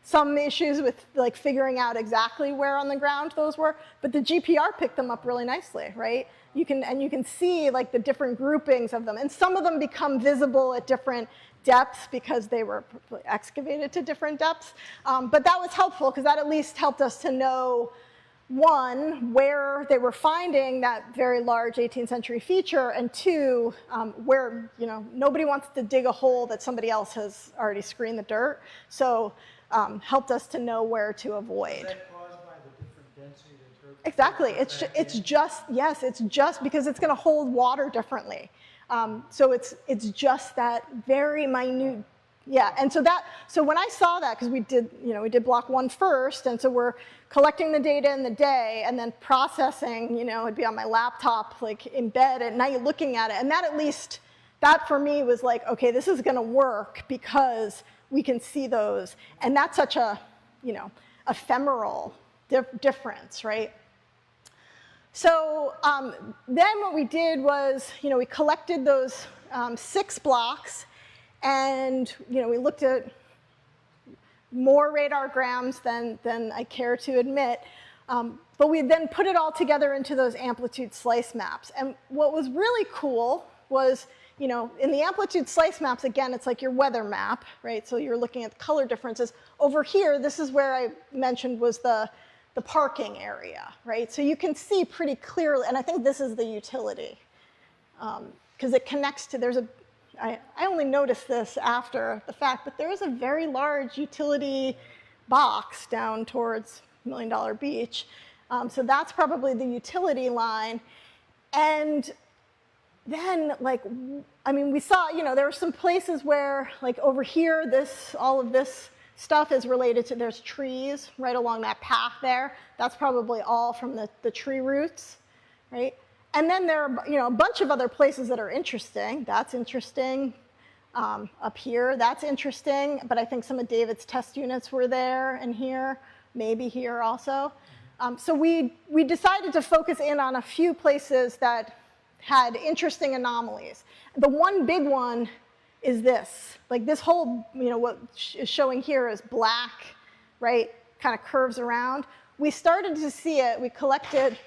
some issues with like figuring out exactly where on the ground those were. But the GPR picked them up really nicely, right? You can see like the different groupings of them, and some of them become visible at different depths because they were excavated to different depths. But that was helpful because that at least helped us to know, one, where they were finding that very large 18th century feature, and 2, where nobody wants to dig a hole that somebody else has already screened the dirt. So helped us to know where to avoid. Is that caused by the different density that you're... Exactly. It's just because it's going to hold water differently. So it's just that very minute. Yeah. And so when I saw that, because we did block 1 first, and so we're collecting the data in the day and then processing, it'd be on my laptop, like in bed at night looking at it. And that for me was like, okay, this is going to work because we can see those. And that's such a, ephemeral difference, right? So then what we did was, we collected those 6 blocks, and we looked at more radargrams than I care to admit. But we then put it all together into those amplitude slice maps. And what was really cool was, in the amplitude slice maps, again, it's like your weather map, right? So you're looking at the color differences. Over here, this is where I mentioned was the parking area, right? So you can see pretty clearly, and I think this is the utility, because it connects to, I only noticed this after the fact, but there is a very large utility box down towards $1 Million Beach. So that's probably the utility line. And then, I mean, we saw, there were some places where, like over here, all of this stuff is related to, there's trees right along that path there. That's probably all from the tree roots, right? And then there are, a bunch of other places that are interesting. That's interesting. Up here, that's interesting. But I think some of David's test units were there and here, maybe here also. So we decided to focus in on a few places that had interesting anomalies. The one big one is this. Like this whole, what is showing here is black, right? Kind of curves around. We started to see it. We collected,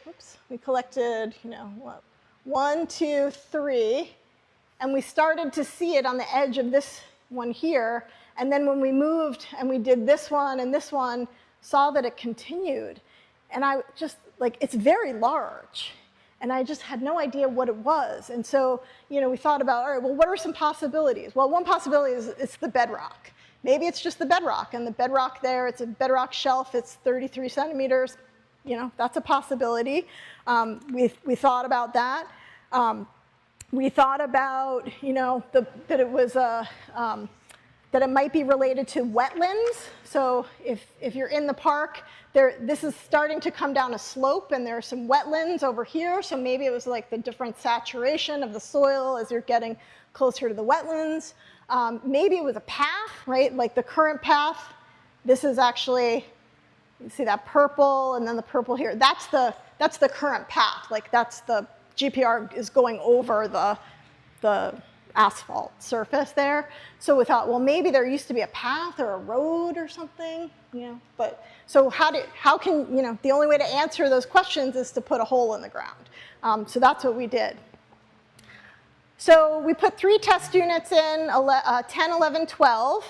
1, 2, 3. And we started to see it on the edge of this one here. And then when we moved and we did this one and this one, saw that it continued. And I just, it's very large. And I just had no idea what it was. And so, we thought about, all right, well, what are some possibilities? Well, one possibility is it's the bedrock. Maybe it's just the bedrock. And the bedrock there, it's a bedrock shelf. It's 33 centimeters. That's a possibility. We thought about that. We thought about, that it was that it might be related to wetlands. So if you're in the park, this is starting to come down a slope, and there are some wetlands over here. So maybe it was like the different saturation of the soil as you're getting closer to the wetlands. Maybe it was a path, right? Like the current path. This is actually, you see that purple, and then the purple here. That's the current path. Like that's the GPR is going over the asphalt surface there. So we thought, well, maybe there used to be a path or a road or something, But so how can the only way to answer those questions is to put a hole in the ground. So that's what we did. So we put 3 test units in, 10, 11, 12.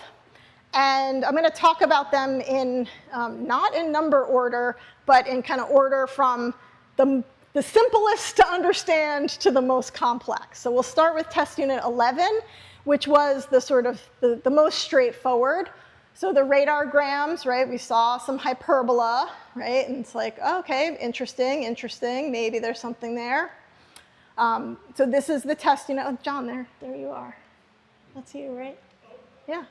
And I'm going to talk about them in, not in number order, but in kind of order from the simplest to understand to the most complex. So we'll start with test unit 11, which was the sort of the most straightforward. So the radargrams, right, we saw some hyperbola, right? And it's like, okay, interesting, maybe there's something there. So this is the test unit. Oh, John, there you are. That's you, right? Yeah.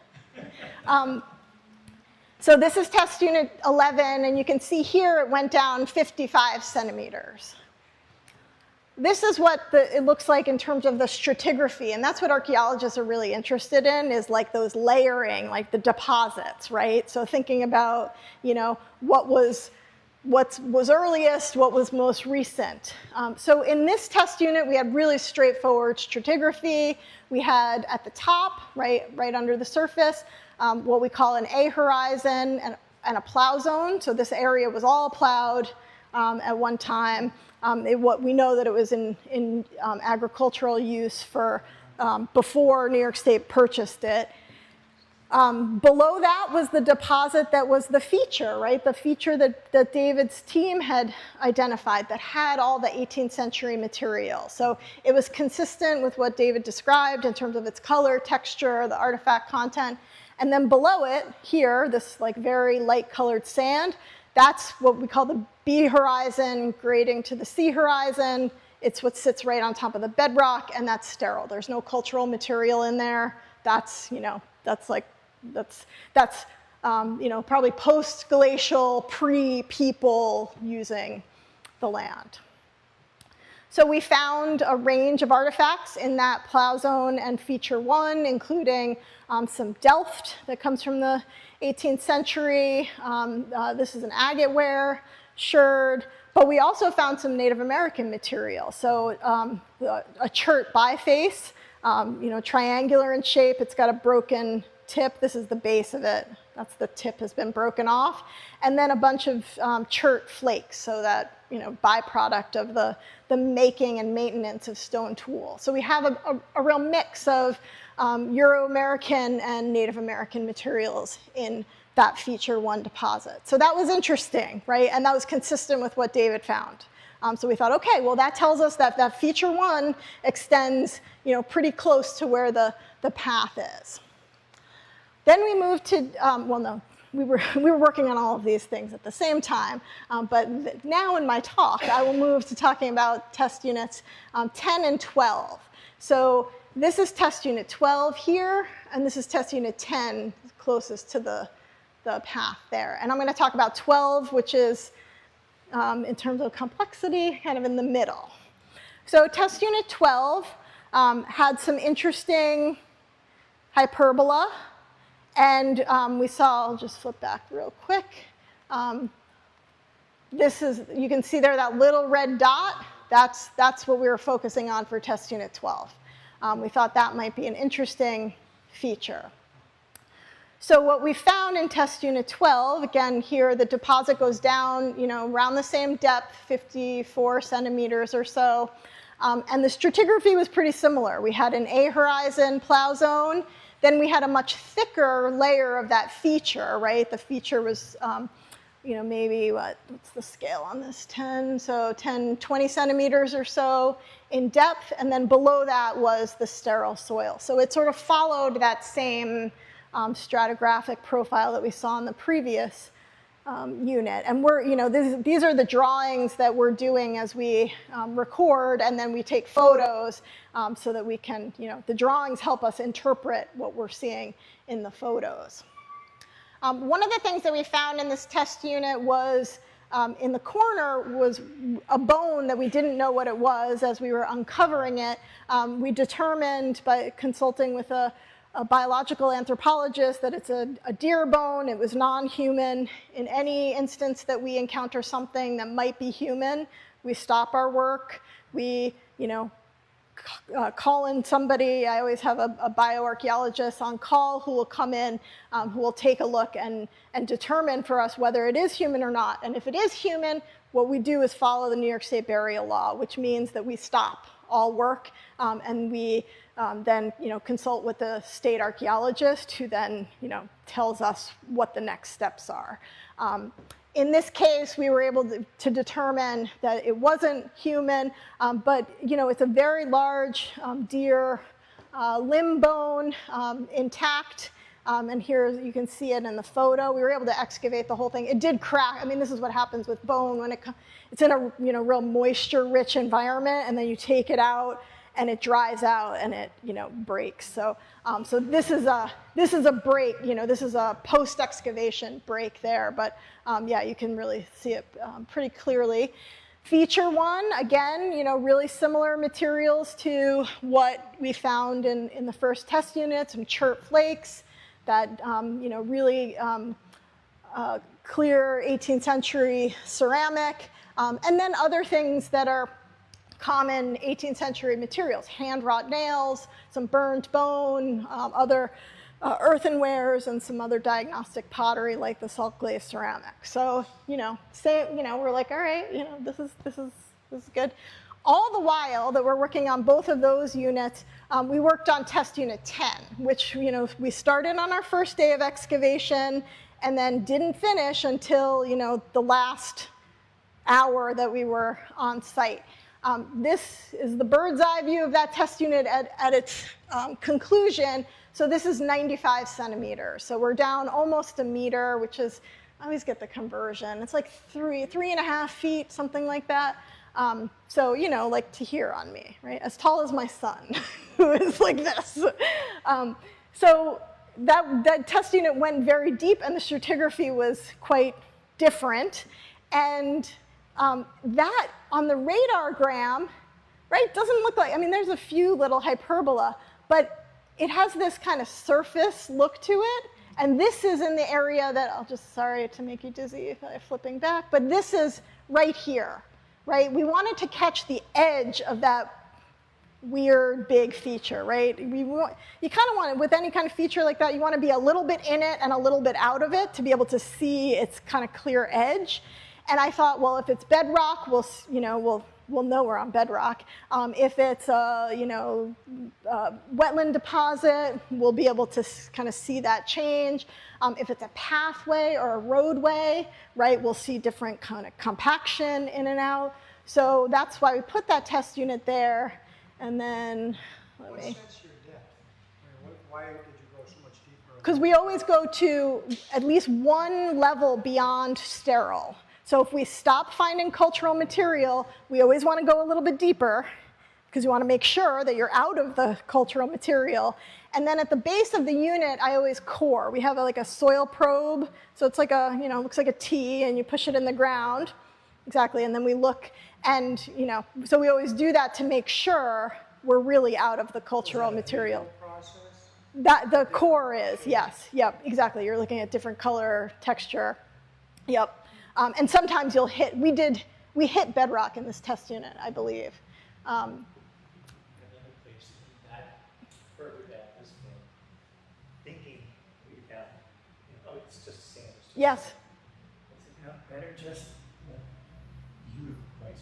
So this is test unit 11, and you can see here it went down 55 centimeters. This is what it looks like in terms of the stratigraphy, and that's what archaeologists are really interested in, is like those layering, like the deposits, right? So thinking about, what was earliest, what was most recent. So in this test unit, we had really straightforward stratigraphy. We had at the top, right under the surface, what we call an A horizon and a plow zone. So this area was all plowed at one time. What we know that it was in agricultural use for before New York State purchased it. Below that was the deposit that was the feature, right? The feature that David's team had identified that had all the 18th century material. So it was consistent with what David described in terms of its color, texture, the artifact content. And then below it, here, this like very light colored sand, that's what we call the B horizon grading to the C horizon. It's what sits right on top of the bedrock, and that's sterile. There's no cultural material in there. That's probably post-glacial, pre-people using the land. So we found a range of artifacts in that plow zone and feature 1, including some delft that comes from the 18th century. This is an agate ware, sherd, but we also found some Native American material. So a chert biface, triangular in shape. It's got a broken tip. This is the base of it. That's the tip has been broken off. And then a bunch of chert flakes, so that, byproduct of the making and maintenance of stone tools. So we have a real mix of Euro-American and Native American materials in that feature 1 deposit. So that was interesting, right? And that was consistent with what David found. So we thought, okay, well, that tells us that feature 1 extends, pretty close to where the path is. Then we moved to, we were working on all of these things at the same time, but now in my talk, I will move to talking about test units 10 and 12. So this is test unit 12 here, and this is test unit 10, closest to the path there. And I'm going to talk about 12, which is, in terms of complexity, kind of in the middle. So test unit 12 had some interesting hyperbola. And we saw, I'll just flip back real quick. This is, you can see there that little red dot. That's what we were focusing on for test unit 12. We thought that might be an interesting feature. So what we found in test unit 12, again here the deposit goes down, around the same depth, 54 centimeters or so. And the stratigraphy was pretty similar. We had an A horizon plow zone. Then we had a much thicker layer of that feature, right? The feature was, maybe what's the scale on this? 20 centimeters or so in depth. And then below that was the sterile soil. So it sort of followed that same stratigraphic profile that we saw in the previous unit. And these are the drawings that we're doing as we record, and then we take photos so that we can, the drawings help us interpret what we're seeing in the photos. One of the things that we found in this test unit was in the corner was a bone that we didn't know what it was as we were uncovering it. We determined by consulting with a biological anthropologist that it's a deer bone. It was non-human. In any instance that we encounter something that might be human, we stop our work. We, call in somebody. I always have a bioarchaeologist on call who will come in, who will take a look and determine for us whether it is human or not. And if it is human, what we do is follow the New York State burial law, which means that we stop all work and we then consult with the state archaeologist who then tells us what the next steps are. In this case, we were able to determine that it wasn't human, but it's a very large deer limb bone intact. And here you can see it in the photo. We were able to excavate the whole thing. It did crack. I mean, this is what happens with bone when it's in a real moisture-rich environment, and then you take it out and it dries out and it breaks. So this is a break. This is a post-excavation break there. But yeah, you can really see it pretty clearly. Feature one, again, really similar materials to what we found in the first test unit, some chert flakes, that really clear 18th century ceramic, and then other things that are common 18th century materials, hand-wrought nails, some burnt bone, other earthenwares, and some other diagnostic pottery like the salt glazed ceramic. So, we're like, all right, this is good. All the while that we're working on both of those units, we worked on test unit 10, which we started on our first day of excavation and then didn't finish until the last hour that we were on site. This is the bird's eye view of that test unit at its conclusion. So this is 95 centimeters. So we're down almost a meter, which is, I always get the conversion. It's like 3.5 feet, something like that. So, like to here on me, right? As tall as my son, who is like this. So that test unit went very deep, and the stratigraphy was quite different. And that on the radargram, right, doesn't look like, there's a few little hyperbola, but it has this kind of surface look to it. And this is in the area that, sorry to make you dizzy flipping back, but this is right here, right? We wanted to catch the edge of that weird big feature, right? You kind of want to, with any kind of feature like that, you want to be a little bit in it and a little bit out of it to be able to see its kind of clear edge. And I thought, well, if it's bedrock, we'll know we're on bedrock. If it's a wetland deposit, we'll be able to kind of see that change. If it's a pathway or a roadway, right, we'll see different kind of compaction in and out. So that's why we put that test unit there. And then, What's your depth? Why did you go so much deeper? Because we always go to at least one level beyond sterile. So if we stop finding cultural material, we always want to go a little bit deeper, because you want to make sure that you're out of the cultural material. And then at the base of the unit, I always core. We have like a soil probe, so it's like a, looks like a T, and you push it in the ground. Exactly, and then we look, and so we always do that to make sure we're really out of the cultural material. That the core is, yes, yep, exactly. You're looking at different color, texture, yep. And sometimes you'll hit. We hit bedrock in this test unit, I believe. Another place that further depth is from thinking we've got, it's just sand. Yes. Better just you, right?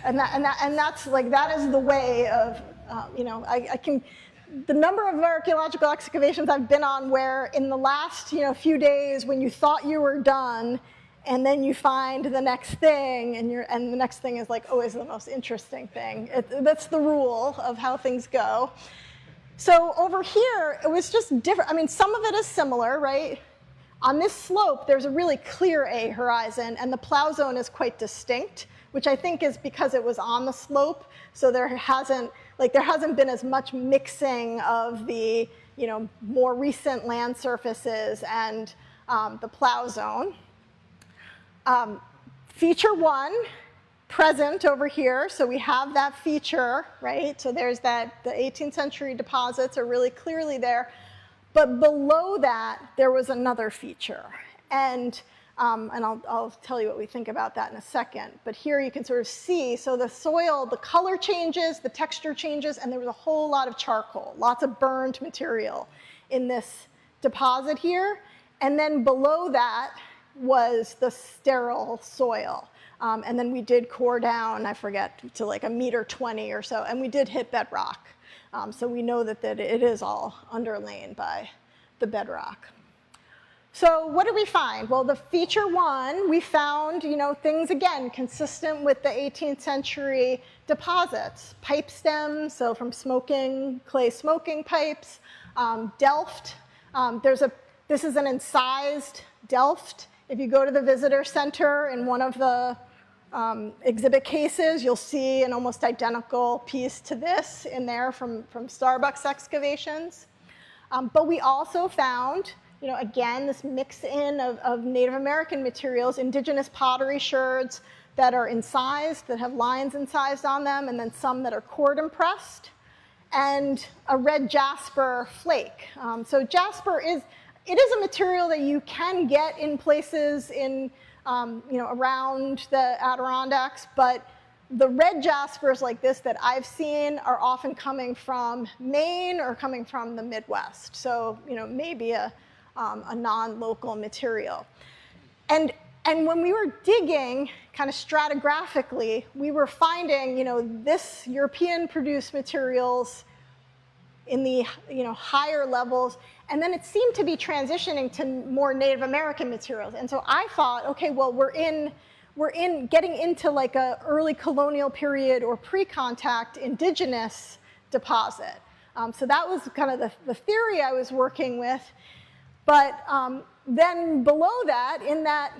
And that's like, that is the way of, the number of archaeological excavations I've been on where in the last, few days when you thought you were done, and then you find the next thing, and the next thing is like always the most interesting thing. That's the rule of how things go. So over here, it was just different. I mean, some of it is similar, right? On this slope, there's a really clear A horizon, and the plow zone is quite distinct, which I think is because it was on the slope, so there hasn't been as much mixing of the more recent land surfaces and the plow zone. Feature 1, present over here, so we have that feature, right? So there's that, the 18th century deposits are really clearly there. But below that, there was another feature. And I'll tell you what we think about that in a second. But here you can sort of see, so the soil, the color changes, the texture changes, and there was a whole lot of charcoal, lots of burned material in this deposit here. And then below that was the sterile soil. And then we did core down, I forget, to like 1.20 meters or so, and we did hit bedrock. So we know that it is all underlain by the bedrock. So what did we find? Well, the feature 1, we found, things, again, consistent with the 18th century deposits. Pipe stems, so from clay smoking pipes. Delft, this is an incised Delft. If you go to the visitor center in one of the exhibit cases, you'll see an almost identical piece to this in there from Starbuck's excavations. But we also found, again, this mix-in of Native American materials, indigenous pottery sherds that are incised, that have lines incised on them, and then some that are cord impressed, and a red jasper flake. So jasper is a material that you can get in places in around the Adirondacks, but the red jaspers like this that I've seen are often coming from Maine or coming from the Midwest. So, maybe a non-local material. And when we were digging kind of stratigraphically, we were finding, this European-produced materials in the higher levels, and then it seemed to be transitioning to more Native American materials. And so I thought, okay, well, we're getting into like a early colonial period or pre-contact indigenous deposit. So that was kind of the theory I was working with. But then below that, in that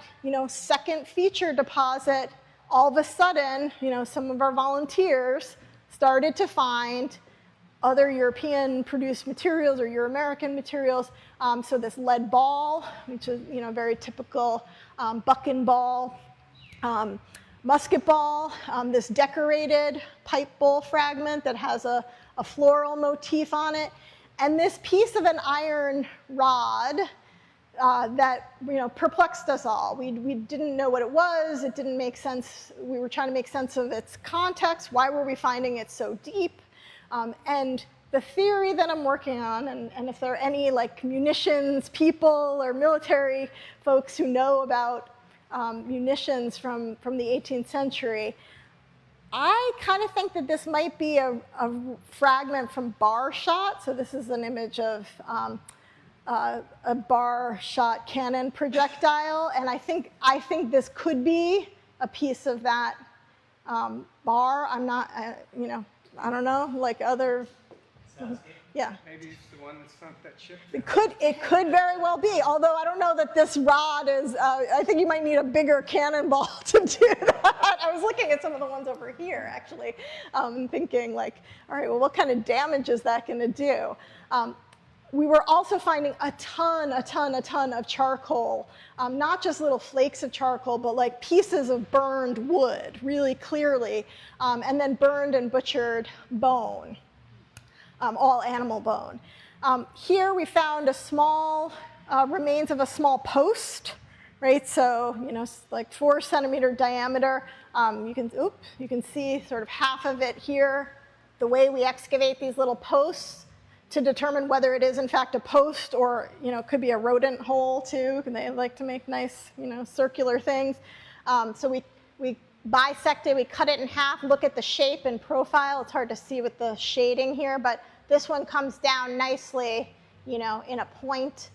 second feature deposit, all of a sudden, some of our volunteers started to find other European-produced materials or Euro-American materials. So this lead ball, which is very typical bucking ball, musket ball, this decorated pipe bowl fragment that has a floral motif on it, and this piece of an iron rod that perplexed us all. We didn't know what it was. It didn't make sense. We were trying to make sense of its context. Why were we finding it so deep? And the theory that I'm working on, and if there are any like munitions people or military folks who know about munitions from the 18th century, I kind of think that this might be a fragment from bar shot. So this is an image of a bar shot cannon projectile, and I think this could be a piece of that bar. I'm not, I don't know, like other. Yeah. Maybe it's the one that sunk that ship. It could very well be, although I don't know that this rod is, I think you might need a bigger cannonball to do that. I was looking at some of the ones over here, actually, thinking like, all right, well, what kind of damage is that going to do? We were also finding a ton of charcoal, not just little flakes of charcoal, but like pieces of burned wood, really clearly, and then burned and butchered bone, all animal bone. Here we found a small, remains of a small post, right? So, like 4 centimeter diameter. You can see sort of half of it here, the way we excavate these little posts to determine whether it is in fact a post or, it could be a rodent hole too. They like to make nice, circular things. So we bisect it, we cut it in half, look at the shape and profile. It's hard to see with the shading here, but this one comes down nicely, in a point.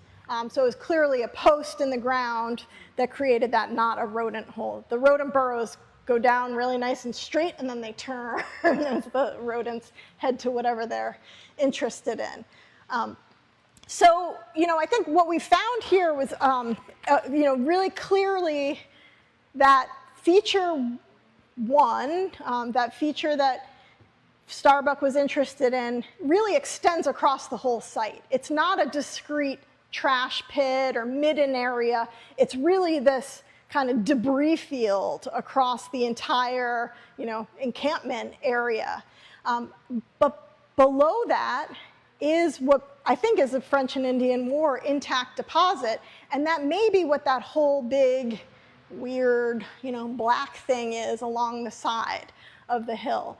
So it was clearly a post in the ground that created that, not a rodent hole. The rodent burrows go down really nice and straight, and then they turn as the rodents head to whatever they're interested in. So, I think what we found here was, really clearly that feature 1, that feature that Starbuck was interested in, really extends across the whole site. It's not a discrete trash pit or midden area. It's really this kind of debris field across the entire, encampment area. But below that is what I think is a French and Indian War intact deposit, and that may be what that whole big, weird, black thing is along the side of the hill.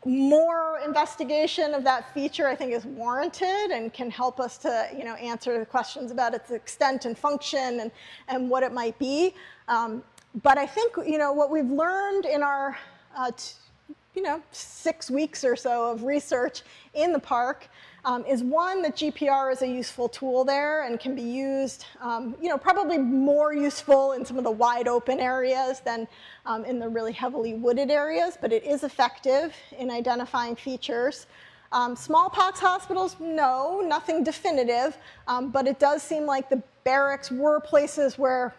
More investigation of that feature, I think, is warranted and can help us to, answer the questions about its extent and function and what it might be. But I think, what we've learned in our, 6 weeks or so of research in the park is one, that GPR is a useful tool there and can be used, probably more useful in some of the wide open areas than in the really heavily wooded areas, but it is effective in identifying features. Smallpox hospitals, no, nothing definitive, but it does seem like the barracks were places where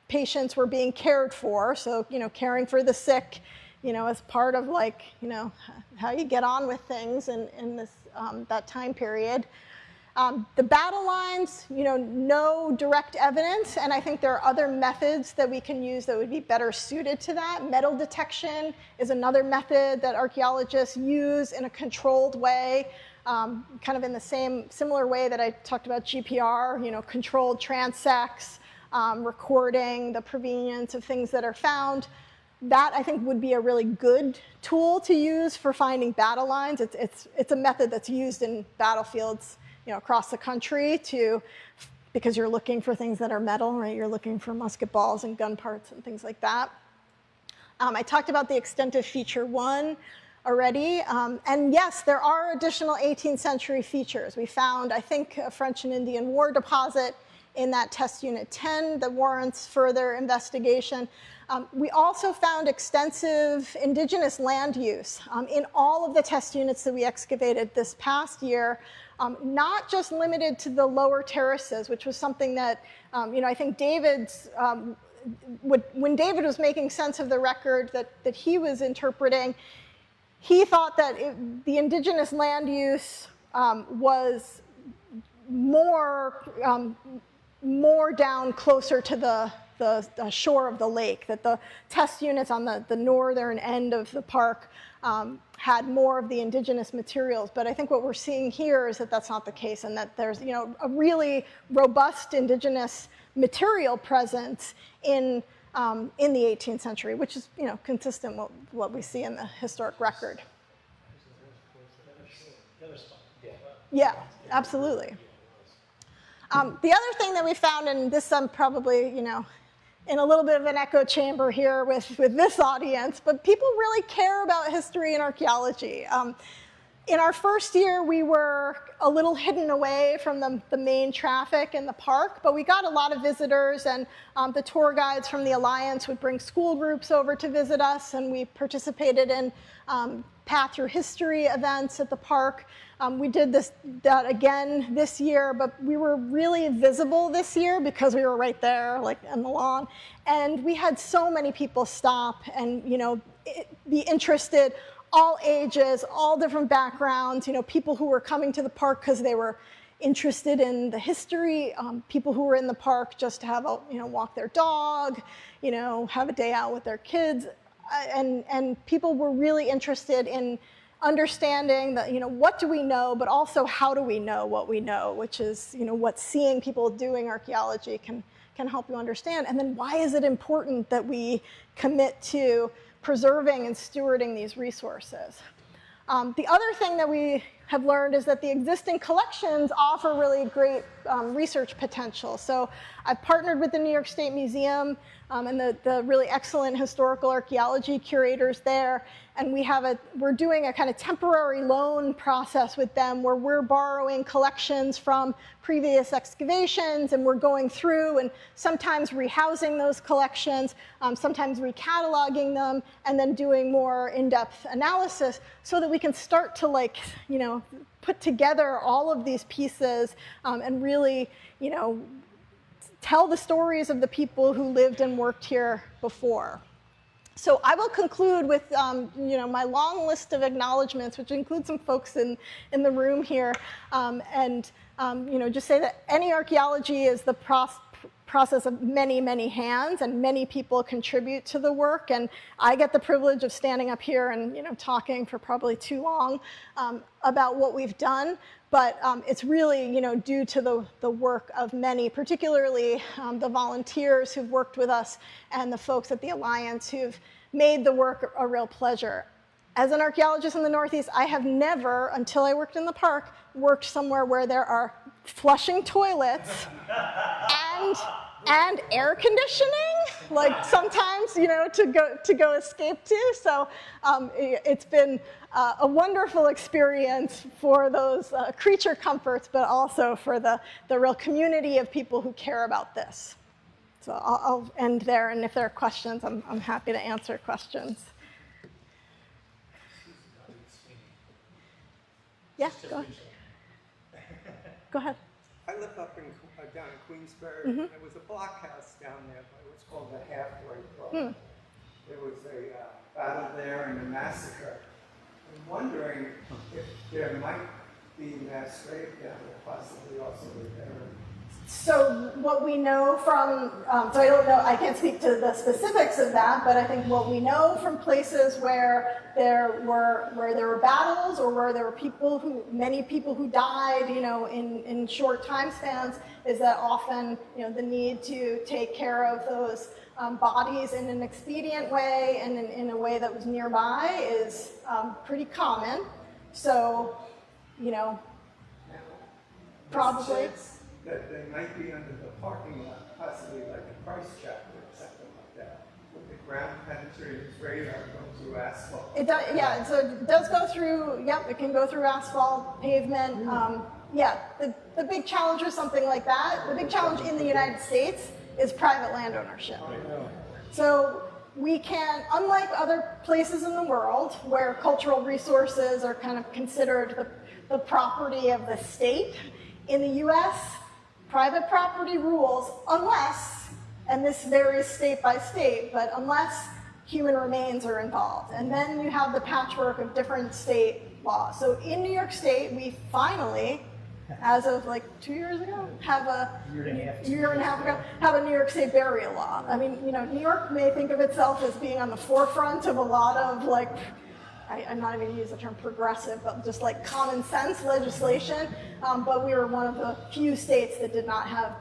patients were being cared for, so, caring for the sick, as part of like, how you get on with things in this, that time period. The battle lines, no direct evidence, and I think there are other methods that we can use that would be better suited to that. Metal detection is another method that archaeologists use in a controlled way, kind of in the similar way that I talked about GPR, controlled transects, recording the provenience of things that are found. That, I think, would be a really good tool to use for finding battle lines. It's a method that's used in battlefields, across the country because you're looking for things that are metal, right? You're looking for musket balls and gun parts and things like that. I talked about the extent of feature 1 already. And yes, there are additional 18th century features. We found, I think, a French and Indian War deposit in that test unit 10 that warrants further investigation. We also found extensive indigenous land use in all of the test units that we excavated this past year, not just limited to the lower terraces, which was something that, I think David's, when David was making sense of the record that he was interpreting, he thought that the indigenous land use was more down closer to the shore of the lake, that the test units on the northern end of the park had more of the indigenous materials. But I think what we're seeing here is that that's not the case, and that there's a really robust indigenous material presence in the 18th century, which is consistent with what we see in the historic record. Yeah, absolutely. The other thing that we found, and this I'm probably, in a little bit of an echo chamber here with this audience, but people really care about history and archaeology. In our first year, we were a little hidden away from the main traffic in the park, but we got a lot of visitors, and the tour guides from the Alliance would bring school groups over to visit us, and we participated in Path Through History events at the park. We did that again this year, but we were really visible this year because we were right there, like on the lawn, and we had so many people stop and be interested. All ages, all different backgrounds, people who were coming to the park because they were interested in the history, people who were in the park just to have walk their dog, have a day out with their kids, and people were really interested in understanding that, what do we know, but also how do we know what we know, which is, what seeing people doing archaeology can help you understand. And then why is it important that we commit to preserving and stewarding these resources? The other thing that we have learned is that the existing collections offer really great research potential. So I've partnered with the New York State Museum and the really excellent historical archaeology curators there, and we're doing a kind of temporary loan process with them where we're borrowing collections from previous excavations, and we're going through and sometimes rehousing those collections, sometimes recataloging them, and then doing more in-depth analysis so that we can start to put together all of these pieces and really, tell the stories of the people who lived and worked here before. So I will conclude with my long list of acknowledgments, which includes some folks in the room here, and just say that any archaeology is the process of many, many hands, and many people contribute to the work. And I get the privilege of standing up here and talking for probably too long about what we've done. But it's really due to the work of many, particularly the volunteers who've worked with us and the folks at the Alliance who've made the work a real pleasure. As an archaeologist in the Northeast, I have never, until I worked in the park, worked somewhere where there are flushing toilets and air conditioning, like sometimes, to go escape to. So it's been a wonderful experience for those creature comforts, but also for the real community of people who care about this. So I'll end there, and if there are questions, I'm happy to answer questions. Yeah, go ahead. Go ahead. I live up down in Queensbury, and there was a blockhouse down there, but it was called the Halfway Club. There was a battle there and a massacre. I'm wondering if there might be mass grave down there, possibly also with there. So what we know from, so I don't know, I can't speak to the specifics of that, but I think what we know from places where there were battles or where there were many people who died, in short time spans, is that often, the need to take care of those bodies in an expedient way and in a way that was nearby is pretty common. So, probably. That they might be under the parking lot, possibly like a Christ Chapel or something like that. With the ground penetrating radar going through asphalt. It does, yeah. So it does go through. Yep, it can go through asphalt, pavement. Yeah, the big challenge with something like that, the big challenge in the United States is private land ownership. So we can, unlike other places in the world where cultural resources are kind of considered the property of the state, in the U.S. private property rules unless, and this varies state by state, but unless human remains are involved. And then you have the patchwork of different state laws. So in New York State, we finally, as of like 2 years ago, have a year and a half ago, have a New York State burial law. I mean, New York may think of itself as being on the forefront of a lot of I'm not even going to use the term progressive, but just like common sense legislation. But we were one of the few states that did not have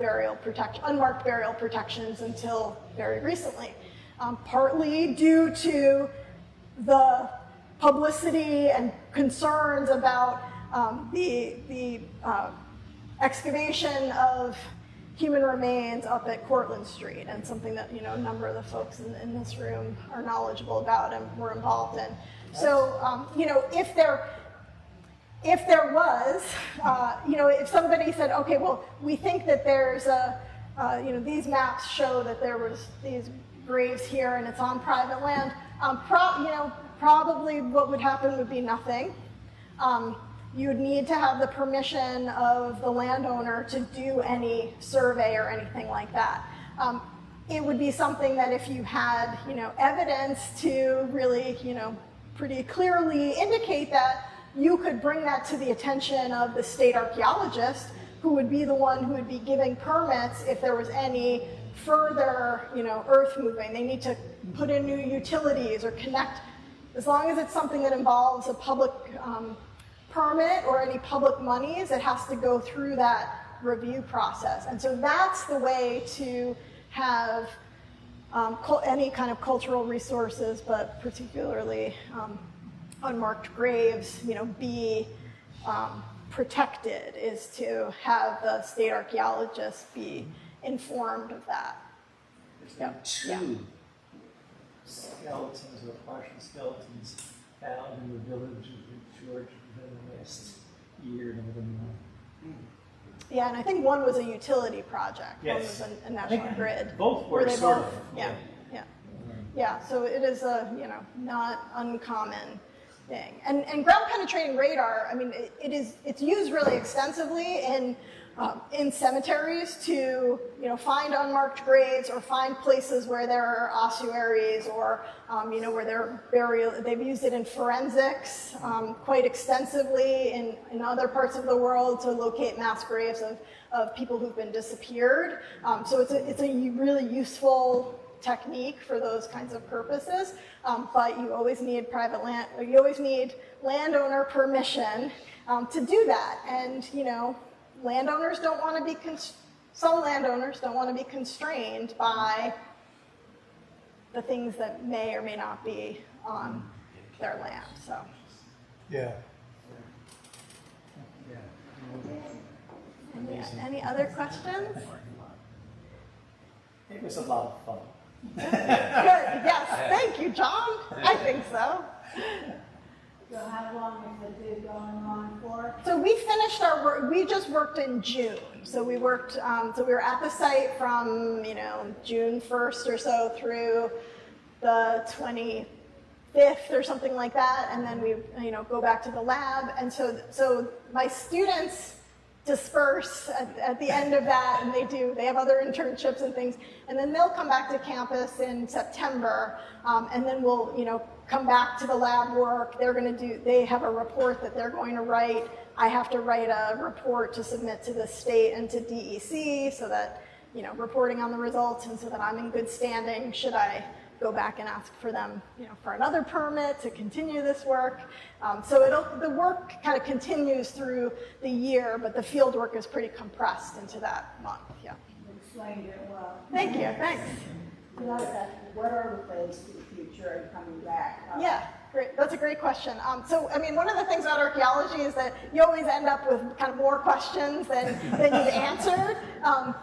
unmarked burial protections until very recently. Partly due to the publicity and concerns about the excavation of human remains up at Cortlandt Street, and something that a number of the folks in this room are knowledgeable about and were involved in. So, if there was, if somebody said, okay, well, we think that there's these maps show that there was these graves here and it's on private land, probably what would happen would be nothing. You would need to have the permission of the landowner to do any survey or anything like that. It would be something that if you had, evidence to really, pretty clearly indicate that, you could bring that to the attention of the state archaeologist, who would be the one who would be giving permits if there was any further, earth moving. They need to put in new utilities or connect, as long as it's something that involves a public permit or any public monies, it has to go through that review process. And so that's the way to have any kind of cultural resources, but particularly unmarked graves, be protected, is to have the state archaeologists be informed of that. There's been two skeletons or partial skeletons found in the village of Georgia within the last year and a month. Yeah, and I think one was a utility project. Yes. One was a national grid. Both were sort of. Yeah, so it is a, not uncommon thing. And ground penetrating radar, I mean, it's used really extensively in cemeteries to, find unmarked graves or find places where there are ossuaries or, where there are burial. They've used it in forensics quite extensively in other parts of the world to locate mass graves of people who've been disappeared. So it's a really useful technique for those kinds of purposes, but you always need you always need landowner permission to do that. And landowners don't want to be some landowners don't want to be constrained by the things that may or may not be on their land. So Yeah. any other questions? It was a lot of fun. Good. Yes. Thank you, John. I think so. So how long has it been going on for? So we finished our work. We just worked in June. So we worked. So we were at the site from June 1st or so through the 25th or something like that, and then we go back to the lab. And so my students disperse at the end of that, and they have other internships and things, and then they'll come back to campus in September, and then we'll come back to the lab work. They have a report that they're going to write. I have to write a report to submit to the state and to DEC, so that reporting on the results, and so that I'm in good standing should I go back and ask for them, for another permit to continue this work. So the work kind of continues through the year, but the field work is pretty compressed into that month. Yeah. You explained it well. Thank you. Thanks. What are the plans for the future and coming back? Yeah, great. That's a great question. So, I mean, one of the things about archaeology is that you always end up with kind of more questions than you've answered. And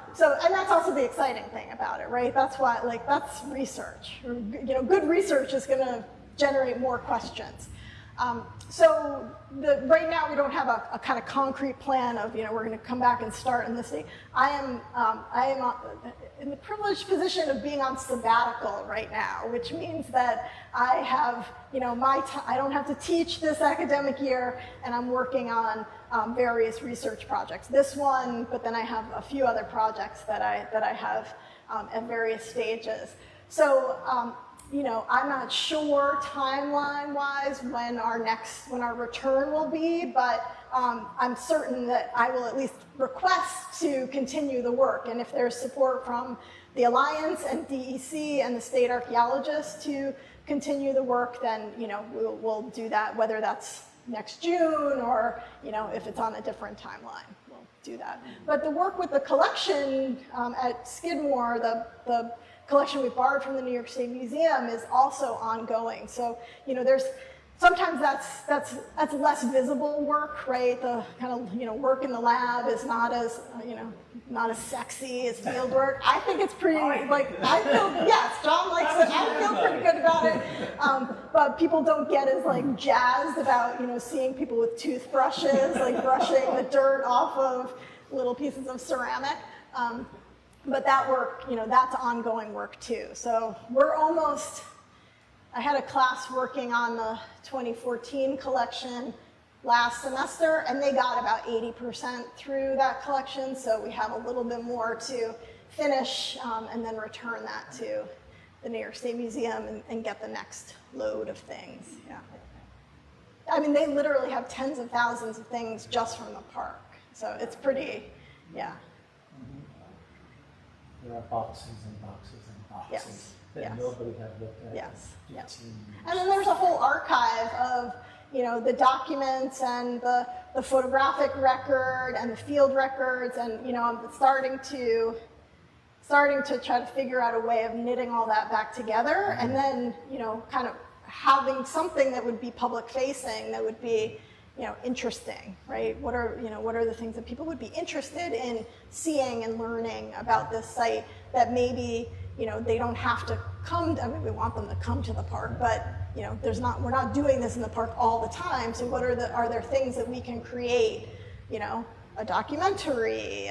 that's also the exciting thing about it, right? That's why, that's research. Good research is going to generate more questions. So right now we don't have a kind of concrete plan of, we're going to come back and start in this day. I am in the privileged position of being on sabbatical right now, which means that I have, I don't have to teach this academic year, and I'm working on various research projects. This one, but then I have a few other projects that I have at various stages. So, I'm not sure timeline-wise when our return will be, but I'm certain that I will at least request to continue the work. And if there's support from the Alliance and DEC and the state archaeologists to continue the work, then we'll do that, whether that's next June or if it's on a different timeline, we'll do that. But the work with the collection at Skidmore, the collection we borrowed from the New York State Museum, is also ongoing. So, there's sometimes that's less visible work, right? The kind of work in the lab is not as not as sexy as field work. I think it's pretty I feel yes, John likes it. I feel pretty good about it. people don't get as like jazzed about, you know, seeing people with toothbrushes, like brushing the dirt off of little pieces of ceramic. But that work, you know, that's ongoing work too. So we're almost, I had a class working on the 2014 collection last semester, and they got about 80% through that collection. So we have a little bit more to finish and then return that to the New York State Museum and get the next load of things. Yeah. I mean, they literally have tens of thousands of things just from the park. So it's pretty, yeah. There are boxes and boxes and boxes Yes, that yes. nobody had looked at. Yes, in yes. 15 years. And then there's a whole archive of, you know, the documents and the photographic record and the field records, and, you know, I'm starting to try to figure out a way of knitting all that back together, and then, you know, kind of having something that would be public facing, that would be, you know, interesting, right? What are the things that people would be interested in seeing and learning about this site that maybe, you know, they don't have to come, I mean, we want them to come to the park, but, you know, we're not doing this in the park all the time, so are there things that we can create, you know, a documentary,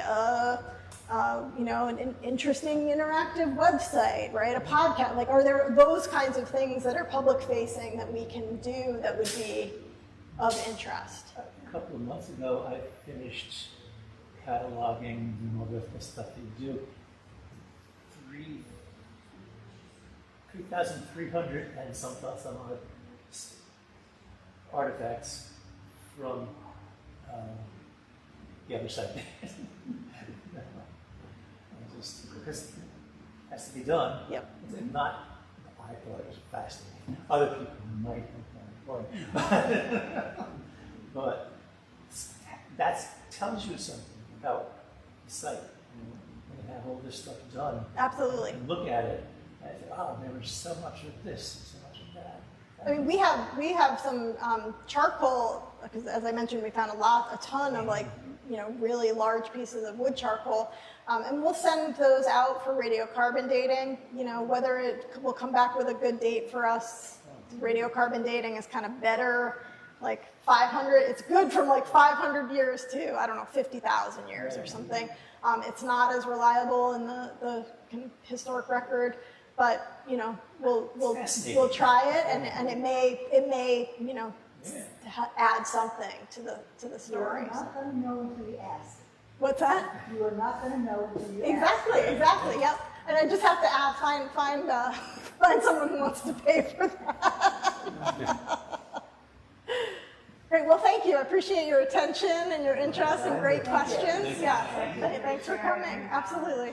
you know, an interesting interactive website, right? A podcast, like, are there those kinds of things that are public facing that we can do that would be of interest? A couple of months ago, I finished cataloging, you know, the stuff you do. 3,300 and some odd artifacts from the other side. Because it has to be done. Yep. And not, I thought it was fascinating. Other people might think that important. But that tells you something about the site. When you have all this stuff done. Absolutely. And look at it. And I think, oh, there was so much of this and so much of that. I mean, we have some charcoal, because as I mentioned, we found a ton of, like, you know, really large pieces of wood charcoal, and we'll send those out for radiocarbon dating. You know, whether it will come back with a good date for us. Radiocarbon dating is kind of better, like 500. It's good from like 500 years to, I don't know, 50,000 years or something. It's not as reliable in the historic record. But, you know, we'll try it, and it may you know, add something to the story. You're not going to know until you ask. What's that? You are not going to know until you ask. Exactly. Yep. And I just have to find someone who wants to pay for that. Great. Well, thank you. I appreciate your attention and your interest and great questions. Yeah. Thanks for coming. Absolutely.